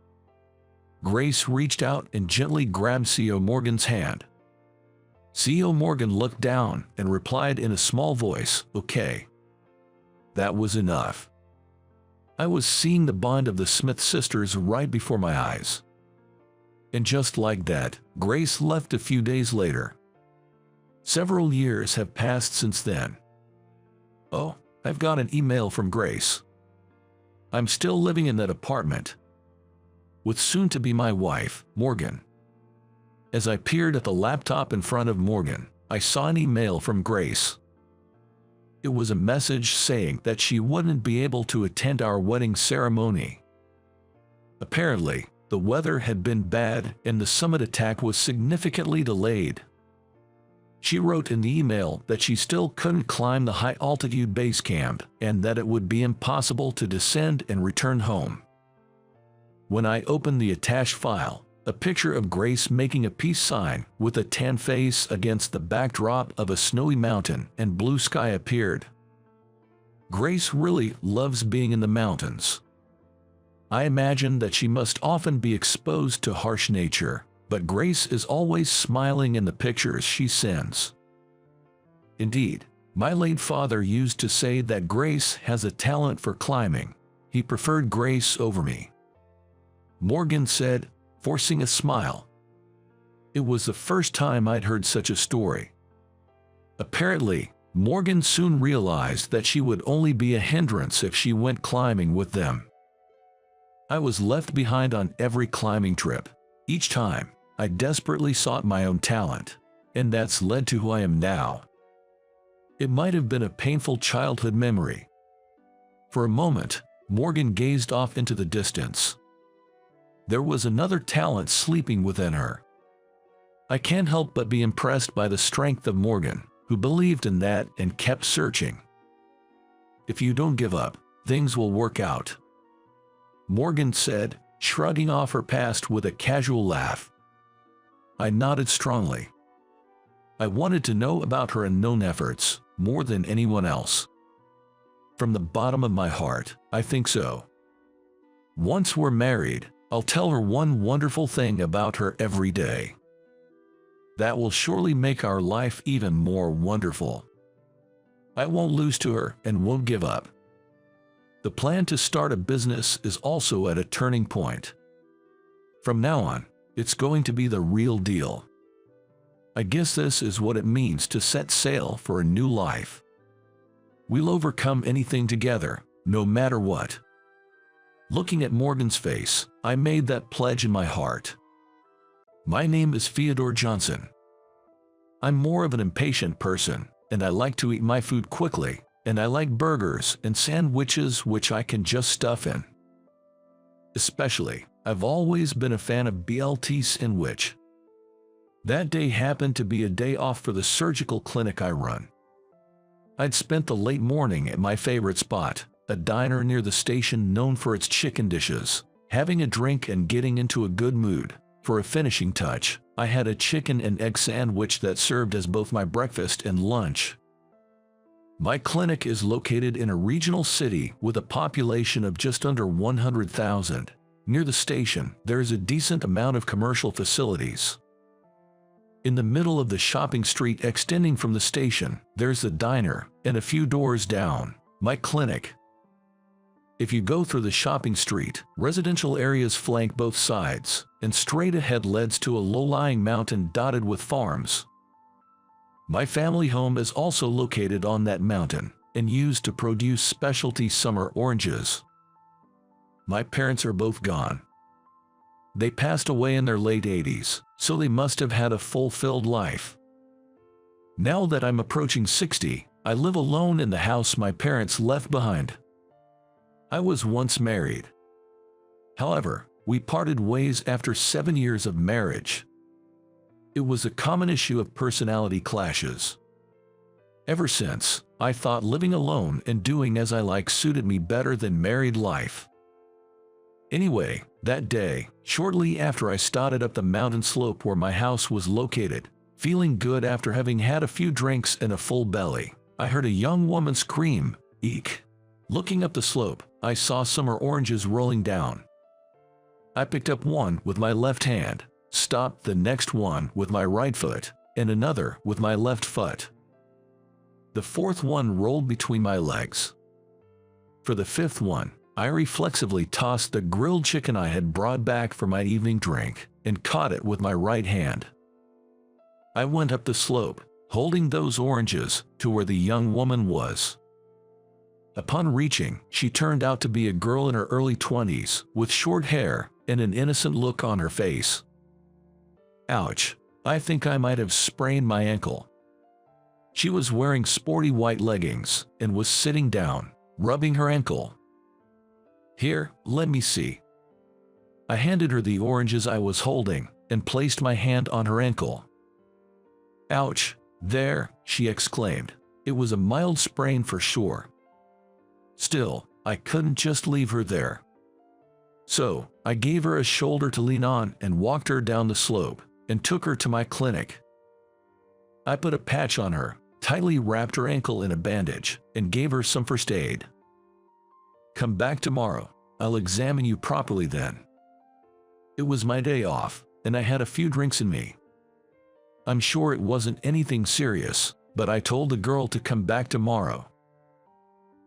Grace reached out and gently grabbed CEO Morgan's hand. CEO Morgan looked down and replied in a small voice, okay. That was enough. I was seeing the bond of the Smith sisters right before my eyes. And just like that, Grace left a few days later. Several years have passed since then. Oh, I've got an email from Grace. I'm still living in that apartment. With soon-to-be my wife, Morgan. As I peered at the laptop in front of Morgan, I saw an email from Grace. It was a message saying that she wouldn't be able to attend our wedding ceremony. Apparently, the weather had been bad and the summit attack was significantly delayed. She wrote in the email that she still couldn't climb the high-altitude base camp and that it would be impossible to descend and return home. When I opened the attached file, a picture of Grace making a peace sign with a tan face against the backdrop of a snowy mountain and blue sky appeared. Grace really loves being in the mountains. I imagine that she must often be exposed to harsh nature, but Grace is always smiling in the pictures she sends. Indeed, my late father used to say that Grace has a talent for climbing. He preferred Grace over me. Morgan said, forcing a smile. It was the first time I'd heard such a story. Apparently, Morgan soon realized that she would only be a hindrance if she went climbing with them. I was left behind on every climbing trip. Each time, I desperately sought my own talent, and that's led to who I am now. It might have been a painful childhood memory. For a moment, Morgan gazed off into the distance. There was another talent sleeping within her. I can't help but be impressed by the strength of Morgan, who believed in that and kept searching. If you don't give up, things will work out, Morgan said, shrugging off her past with a casual laugh. I nodded strongly. I wanted to know about her unknown efforts more than anyone else. From the bottom of my heart, I think so. Once we're married, I'll tell her one wonderful thing about her every day. That will surely make our life even more wonderful. I won't lose to her and won't give up. The plan to start a business is also at a turning point. From now on, it's going to be the real deal. I guess this is what it means to set sail for a new life. We'll overcome anything together, no matter what. Looking at Morgan's face, I made that pledge in my heart. My name is Theodore Johnson. I'm more of an impatient person, and I like to eat my food quickly, and I like burgers and sandwiches which I can just stuff in. Especially, I've always been a fan of BLT sandwich. That day happened to be a day off for the surgical clinic I run. I'd spent the late morning at my favorite spot, a diner near the station known for its chicken dishes, having a drink and getting into a good mood. For a finishing touch, I had a chicken and egg sandwich that served as both my breakfast and lunch. My clinic is located in a regional city with a population of just under 100,000. Near the station, there is a decent amount of commercial facilities. In the middle of the shopping street extending from the station, there's the diner, and a few doors down, my clinic. If you go through the shopping street, residential areas flank both sides, and straight ahead leads to a low-lying mountain dotted with farms. My family home is also located on that mountain, and used to produce specialty summer oranges. My parents are both gone. They passed away in their late 80s, so they must have had a fulfilled life. Now that I'm approaching 60, I live alone in the house my parents left behind. I was once married. However, we parted ways after 7 years of marriage. It was a common issue of personality clashes. Ever since, I thought living alone and doing as I like suited me better than married life. Anyway, that day, shortly after I started up the mountain slope where my house was located, feeling good after having had a few drinks and a full belly, I heard a young woman scream, "Eek!" Looking up the slope, I saw summer oranges rolling down. I picked up one with my left hand, stopped the next one with my right foot, and another with my left foot. The fourth one rolled between my legs. For the fifth one, I reflexively tossed the grilled chicken I had brought back for my evening drink and caught it with my right hand. I went up the slope, holding those oranges, to where the young woman was. Upon reaching, she turned out to be a girl in her early 20s, with short hair and an innocent look on her face. Ouch, I think I might have sprained my ankle. She was wearing sporty white leggings and was sitting down, rubbing her ankle. Here, let me see. I handed her the oranges I was holding and placed my hand on her ankle. Ouch, there, she exclaimed. It was a mild sprain for sure. Still, I couldn't just leave her there. So, I gave her a shoulder to lean on and walked her down the slope and took her to my clinic. I put a patch on her, tightly wrapped her ankle in a bandage, and gave her some first aid. Come back tomorrow, I'll examine you properly then. It was my day off, and I had a few drinks in me. I'm sure it wasn't anything serious, but I told the girl to come back tomorrow.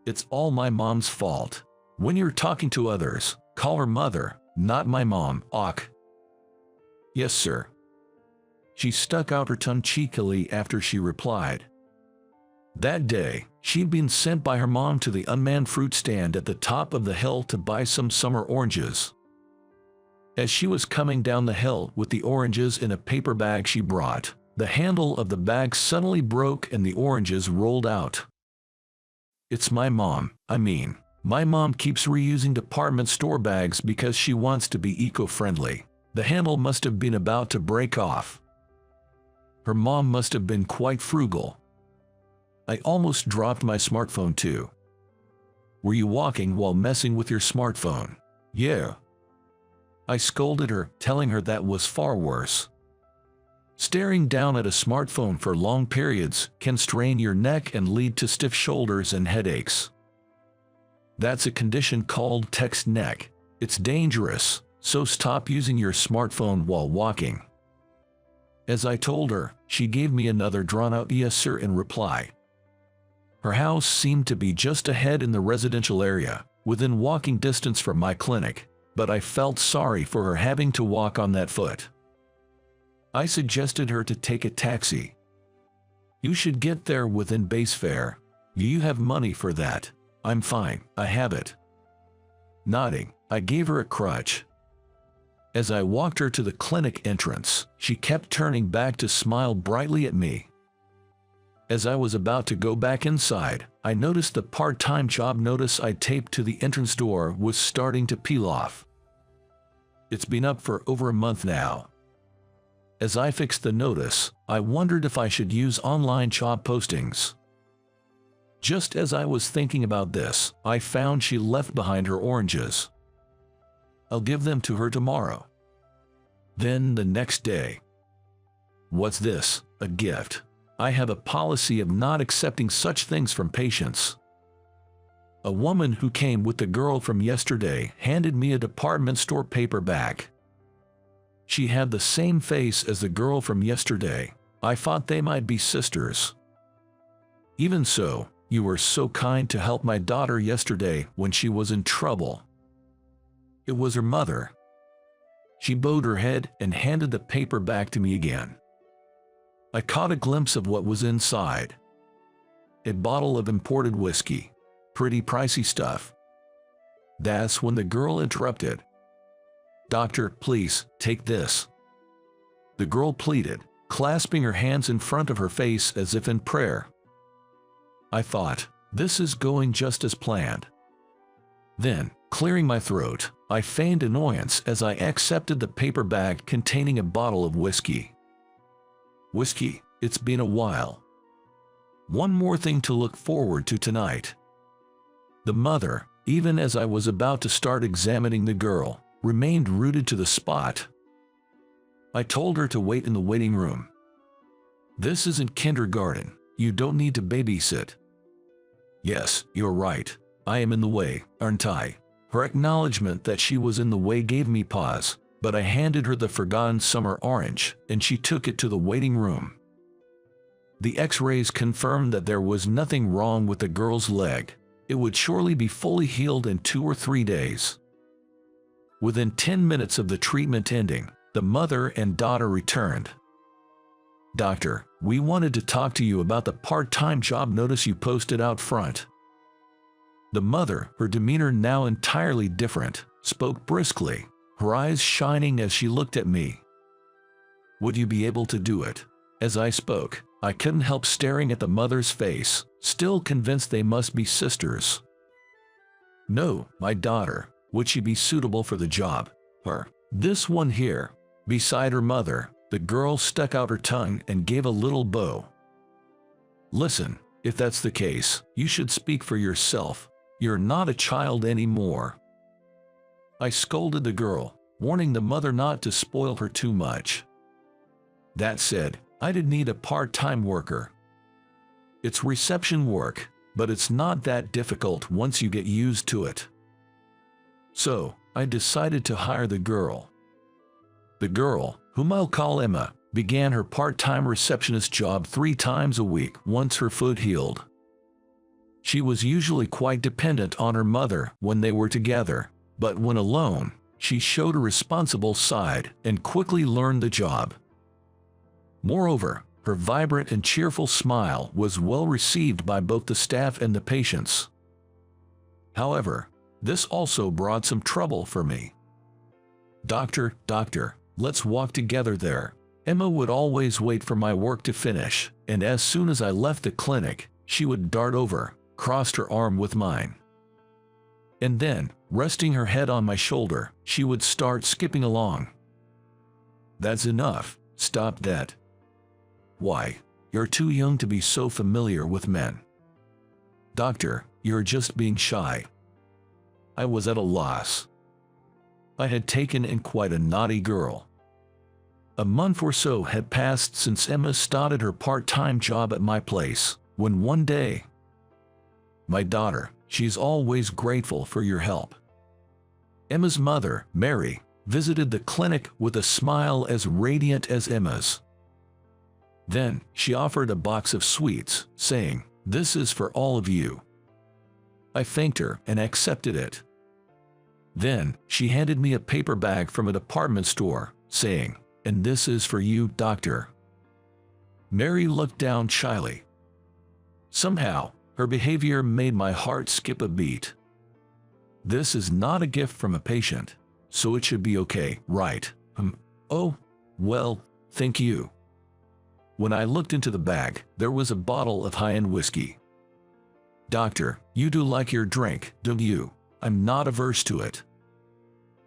It's all my mom's fault. When you're talking to others, call her mother, not my mom, ok? Yes, sir. She stuck out her tongue cheekily after she replied. That day, she'd been sent by her mom to the unmanned fruit stand at the top of the hill to buy some summer oranges. As she was coming down the hill with the oranges in a paper bag she brought, the handle of the bag suddenly broke and the oranges rolled out. It's my mom, my mom keeps reusing department store bags because she wants to be eco-friendly. The handle must have been about to break off. Her mom must have been quite frugal. I almost dropped my smartphone too. Were you walking while messing with your smartphone? Yeah. I scolded her, telling her that was far worse. Staring down at a smartphone for long periods can strain your neck and lead to stiff shoulders and headaches. That's a condition called text neck. It's dangerous, so stop using your smartphone while walking. As I told her, she gave me another drawn-out yes sir in reply. Her house seemed to be just ahead in the residential area, within walking distance from my clinic, but I felt sorry for her having to walk on that foot. I suggested her to take a taxi. You should get there within base fare. You have money for that. I'm fine, I have it. Nodding, I gave her a crutch. As I walked her to the clinic entrance, she kept turning back to smile brightly at me. As I was about to go back inside, I noticed the part-time job notice I taped to the entrance door was starting to peel off. It's been up for over a month now. As I fixed the notice, I wondered if I should use online job postings. Just as I was thinking about this, I found she left behind her oranges. I'll give them to her tomorrow. Then the next day. What's this? A gift? I have a policy of not accepting such things from patients. A woman who came with the girl from yesterday handed me a department store paperback. She had the same face as the girl from yesterday. I thought they might be sisters. Even so, you were so kind to help my daughter yesterday when she was in trouble. It was her mother. She bowed her head and handed the paper back to me again. I caught a glimpse of what was inside. A bottle of imported whiskey. Pretty pricey stuff. That's when the girl interrupted. Doctor, please, take this. The girl pleaded, clasping her hands in front of her face as if in prayer. I thought, this is going just as planned. Then, clearing my throat, I feigned annoyance as I accepted the paper bag containing a bottle of whiskey. Whiskey, it's been a while. One more thing to look forward to tonight. The mother, even as I was about to start examining the girl, remained rooted to the spot. I told her to wait in the waiting room. This isn't kindergarten. You don't need to babysit. Yes, you're right. I am in the way, aren't I? Her acknowledgement that she was in the way gave me pause, but I handed her the forgotten summer orange, and she took it to the waiting room. The X-rays confirmed that there was nothing wrong with the girl's leg. It would surely be fully healed in 2 or 3 days. Within 10 minutes of the treatment ending, the mother and daughter returned. Doctor, we wanted to talk to you about the part-time job notice you posted out front. The mother, her demeanor now entirely different, spoke briskly, her eyes shining as she looked at me. Would you be able to do it? As I spoke, I couldn't help staring at the mother's face, still convinced they must be sisters. No, my daughter. Would she be suitable for the job? Her. This one here. Beside her mother, the girl stuck out her tongue and gave a little bow. Listen, if that's the case, you should speak for yourself. You're not a child anymore. I scolded the girl, warning the mother not to spoil her too much. That said, I did need a part-time worker. It's reception work, but it's not that difficult once you get used to it. So, I decided to hire the girl. The girl, whom I'll call Emma, began her part-time receptionist job 3 times a week once her foot healed. She was usually quite dependent on her mother when they were together, but when alone, she showed a responsible side and quickly learned the job. Moreover, Her vibrant and cheerful smile was well received by both the staff and the patients. However, this also brought some trouble for me. "Doctor, let's walk together there." Emma would always wait for my work to finish, and as soon as I left the clinic, she would dart over, crossed her arm with mine. And then, resting her head on my shoulder, she would start skipping along. "That's enough, stop that. Why, you're too young to be so familiar with men. Doctor, you're just being shy." I was at a loss. I had taken in quite a naughty girl. A month or so had passed since Emma started her part-time job at my place, when one day, "My daughter, she's always grateful for your help." Emma's mother, Mary, visited the clinic with a smile as radiant as Emma's. Then, she offered a box of sweets, saying, "This is for all of you." I thanked her and accepted it. Then, she handed me a paper bag from a department store, saying, "And this is for you, doctor." Mary looked down shyly. Somehow, her behavior made my heart skip a beat. This is not a gift from a patient, so it should be okay, right? Oh, well, thank you. When I looked into the bag, there was a bottle of high-end whiskey. "Doctor, you do like your drink, don't you?" "I'm not averse to it.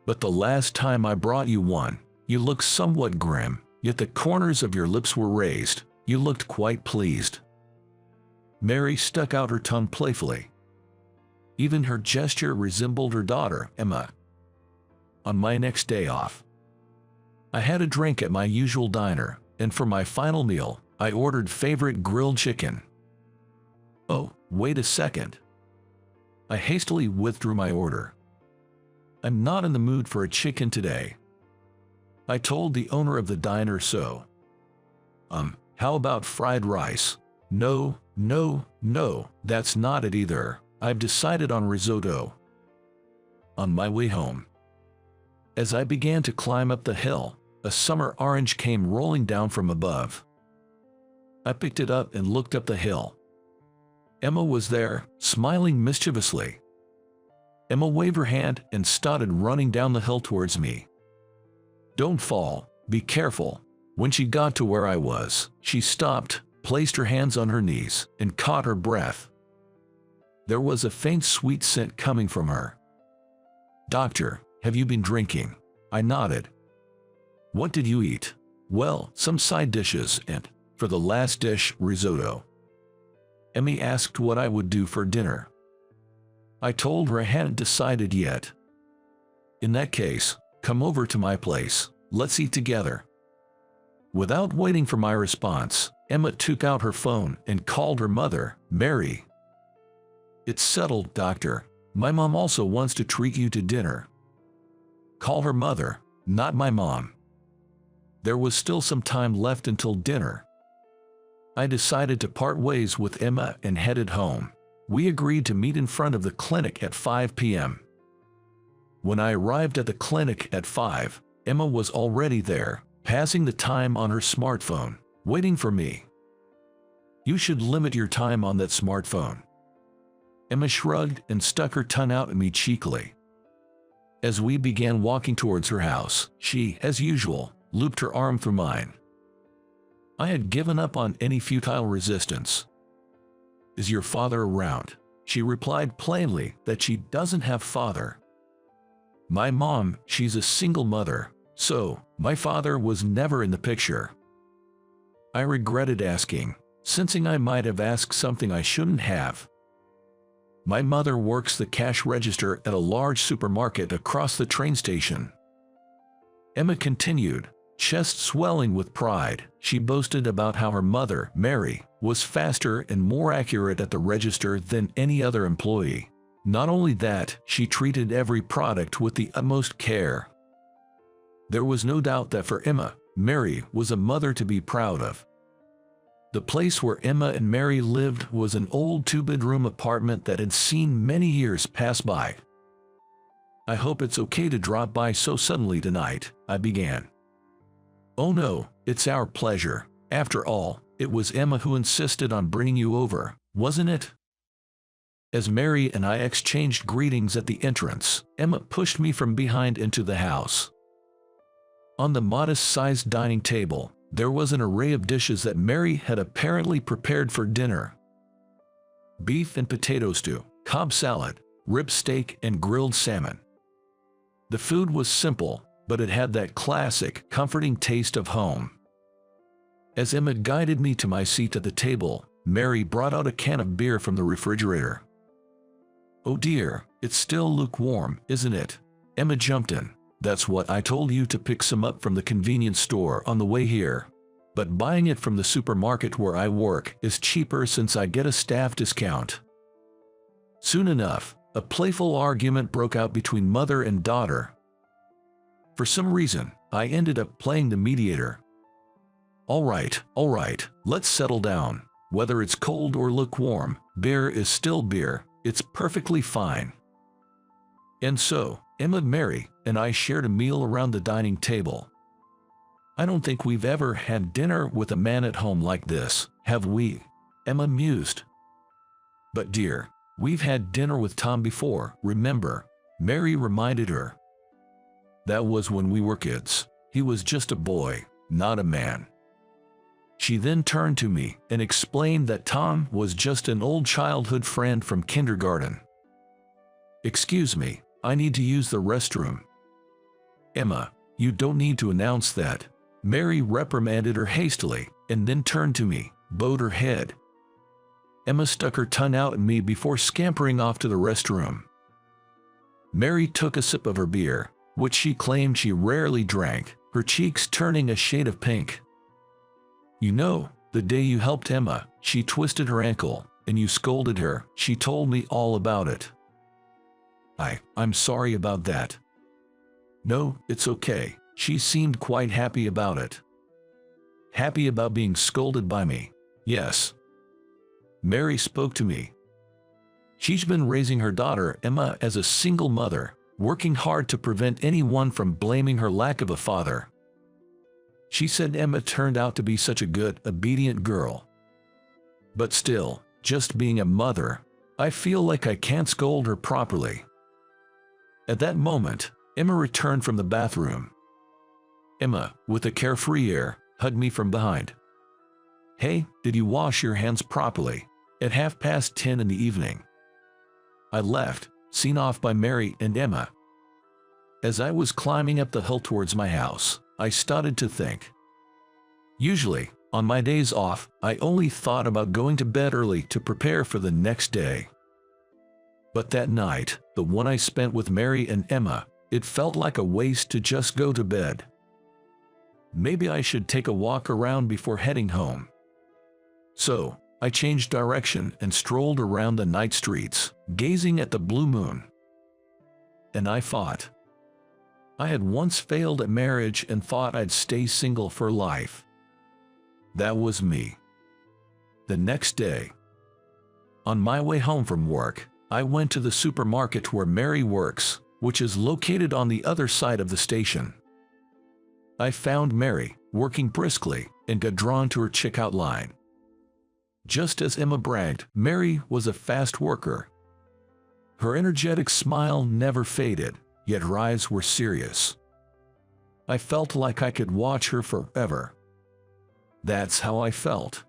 But the last time I brought you one, you looked somewhat grim, yet the corners of your lips were raised. You looked quite pleased." Mary stuck out her tongue playfully. Even her gesture resembled her daughter, Emma. On my next day off, I had a drink at my usual diner, and for my final meal, I ordered favorite grilled chicken. Oh, wait a second. I hastily withdrew my order. "I'm not in the mood for a chicken today." I told the owner of the diner so. How about fried rice?" No, that's not it either. I've decided on risotto." On my way home, as I began to climb up the hill, a summer orange came rolling down from above. I picked it up and looked up the hill. Emma was there, smiling mischievously. Emma waved her hand and started running down the hill towards me. "Don't fall, be careful." When she got to where I was, she stopped, placed her hands on her knees, and caught her breath. There was a faint sweet scent coming from her. "Doctor, have you been drinking?" I nodded. "What did you eat?" "Well, some side dishes and, for the last dish, risotto." Emmy asked what I would do for dinner. I told her I hadn't decided yet. "In that case, come over to my place, let's eat together." Without waiting for my response, Emma took out her phone and called her mother, Mary. "It's settled, doctor. My mom also wants to treat you to dinner." Call her mother, not my mom. There was still some time left until dinner. I decided to part ways with Emma and headed home. We agreed to meet in front of the clinic at 5 p.m. When I arrived at the clinic at 5, Emma was already there, passing the time on her smartphone, waiting for me. "You should limit your time on that smartphone." Emma shrugged and stuck her tongue out at me cheekily. As we began walking towards her house, she, as usual, looped her arm through mine. I had given up on any futile resistance. "Is your father around?" She replied plainly that she doesn't have father. My mom, she's a single mother, so my father was never in the picture. I regretted asking, sensing I might have asked something I shouldn't have. My mother works the cash register at a large supermarket across the train station. Emma continued, chest swelling with pride. She boasted about how her mother, Mary, was faster and more accurate at the register than any other employee. Not only that, she treated every product with the utmost care. There was no doubt that for Emma, Mary was a mother to be proud of. The place where Emma and Mary lived was an old two-bedroom apartment that had seen many years pass by. "I hope it's okay to drop by so suddenly tonight," I began. "Oh no, it's our pleasure. After all, It was Emma who insisted on bringing you over, wasn't it? As Mary and I exchanged greetings at the entrance, Emma pushed me from behind into the house. On the modest-sized dining table, there was an array of dishes that Mary had apparently prepared for dinner. Beef and potato stew, Cobb salad, rib steak, and grilled salmon. The food was simple, but it had that classic, comforting taste of home. As Emma guided me to my seat at the table, Mary brought out a can of beer from the refrigerator. "Oh dear, it's still lukewarm, isn't it?" Emma jumped in. "That's what I told you to pick some up from the convenience store on the way here. But buying it from the supermarket where I work is cheaper since I get a staff discount." Soon enough, a playful argument broke out between mother and daughter. For some reason, I ended up playing the mediator. All right, let's settle down. Whether it's cold or lukewarm, beer is still beer. It's perfectly fine." And so, Emma, Mary, and I shared a meal around the dining table. "I don't think we've ever had dinner with a man at home like this, have we?" Emma mused. "But dear, we've had dinner with Tom before, remember?" Mary reminded her. "That was when we were kids. He was just a boy, not a man." She then turned to me and explained that Tom was just an old childhood friend from kindergarten. "Excuse me, I need to use the restroom." "Emma, you don't need to announce that." Mary reprimanded her hastily and then turned to me, bowed her head. Emma stuck her tongue out at me before scampering off to the restroom. Mary took a sip of her beer, which she claimed she rarely drank, her cheeks turning a shade of pink. "You know, the day you helped Emma, she twisted her ankle, and you scolded her. She told me all about it." I'm sorry about that." "No, it's okay. She seemed quite happy about it." "Happy about being scolded by me?" "Yes." Mary spoke to me. "She's been raising her daughter, Emma, as a single mother, working hard to prevent anyone from blaming her lack of a father. She said Emma turned out to be such a good, obedient girl. But still, just being a mother, I feel like I can't scold her properly." At that moment, Emma returned from the bathroom. Emma, with a carefree air, hugged me from behind. "Hey, did you wash your hands properly? At 10:30 in the evening." I left, seen off by Mary and Emma. As I was climbing up the hill towards my house, I started to think. Usually, on my days off, I only thought about going to bed early to prepare for the next day. But that night, the one I spent with Mary and Emma, it felt like a waste to just go to bed. Maybe I should take a walk around before heading home. So, I changed direction and strolled around the night streets, gazing at the blue moon. And I thought, I had once failed at marriage and thought I'd stay single for life. That was me. The next day, on my way home from work, I went to the supermarket where Mary works, which is located on the other side of the station. I found Mary working briskly and got drawn to her checkout line. Just as Emma bragged, Mary was a fast worker. Her energetic smile never faded, yet her eyes were serious. I felt like I could watch her forever. That's how I felt.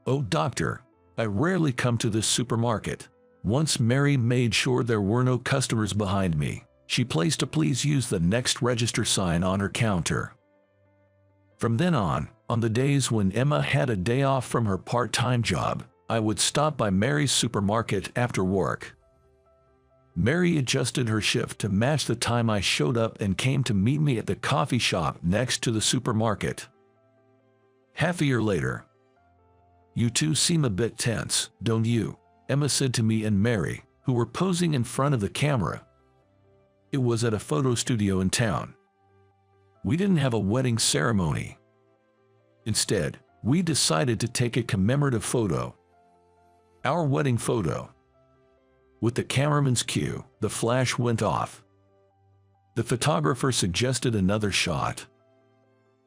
"Oh, doctor, I rarely come to this supermarket." Once Mary made sure there were no customers behind me, she placed a "Please use the next register" sign on her counter. From then on the days when Emma had a day off from her part-time job, I would stop by Mary's supermarket after work. Mary adjusted her shift to match the time I showed up and came to meet me at the coffee shop next to the supermarket. Half a year later. "You two seem a bit tense, don't you?" Emma said to me and Mary, who were posing in front of the camera. It was at a photo studio in town. We didn't have a wedding ceremony. Instead, we decided to take a commemorative photo. Our wedding photo. With the cameraman's cue, the flash went off. The photographer suggested another shot.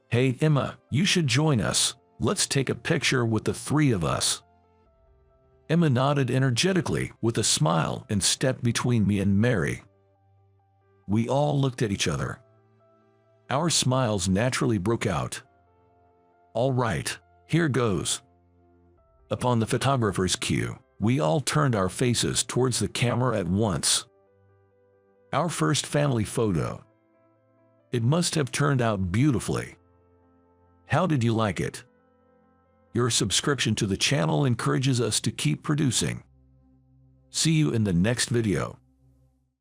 "Hey, Emma, you should join us. Let's take a picture with the three of us." Emma nodded energetically with a smile and stepped between me and Mary. We all looked at each other. Our smiles naturally broke out. "All right, here goes." Upon the photographer's cue, we all turned our faces towards the camera at once. Our first family photo. It must have turned out beautifully. How did you like it? Your subscription to the channel encourages us to keep producing. See you in the next video.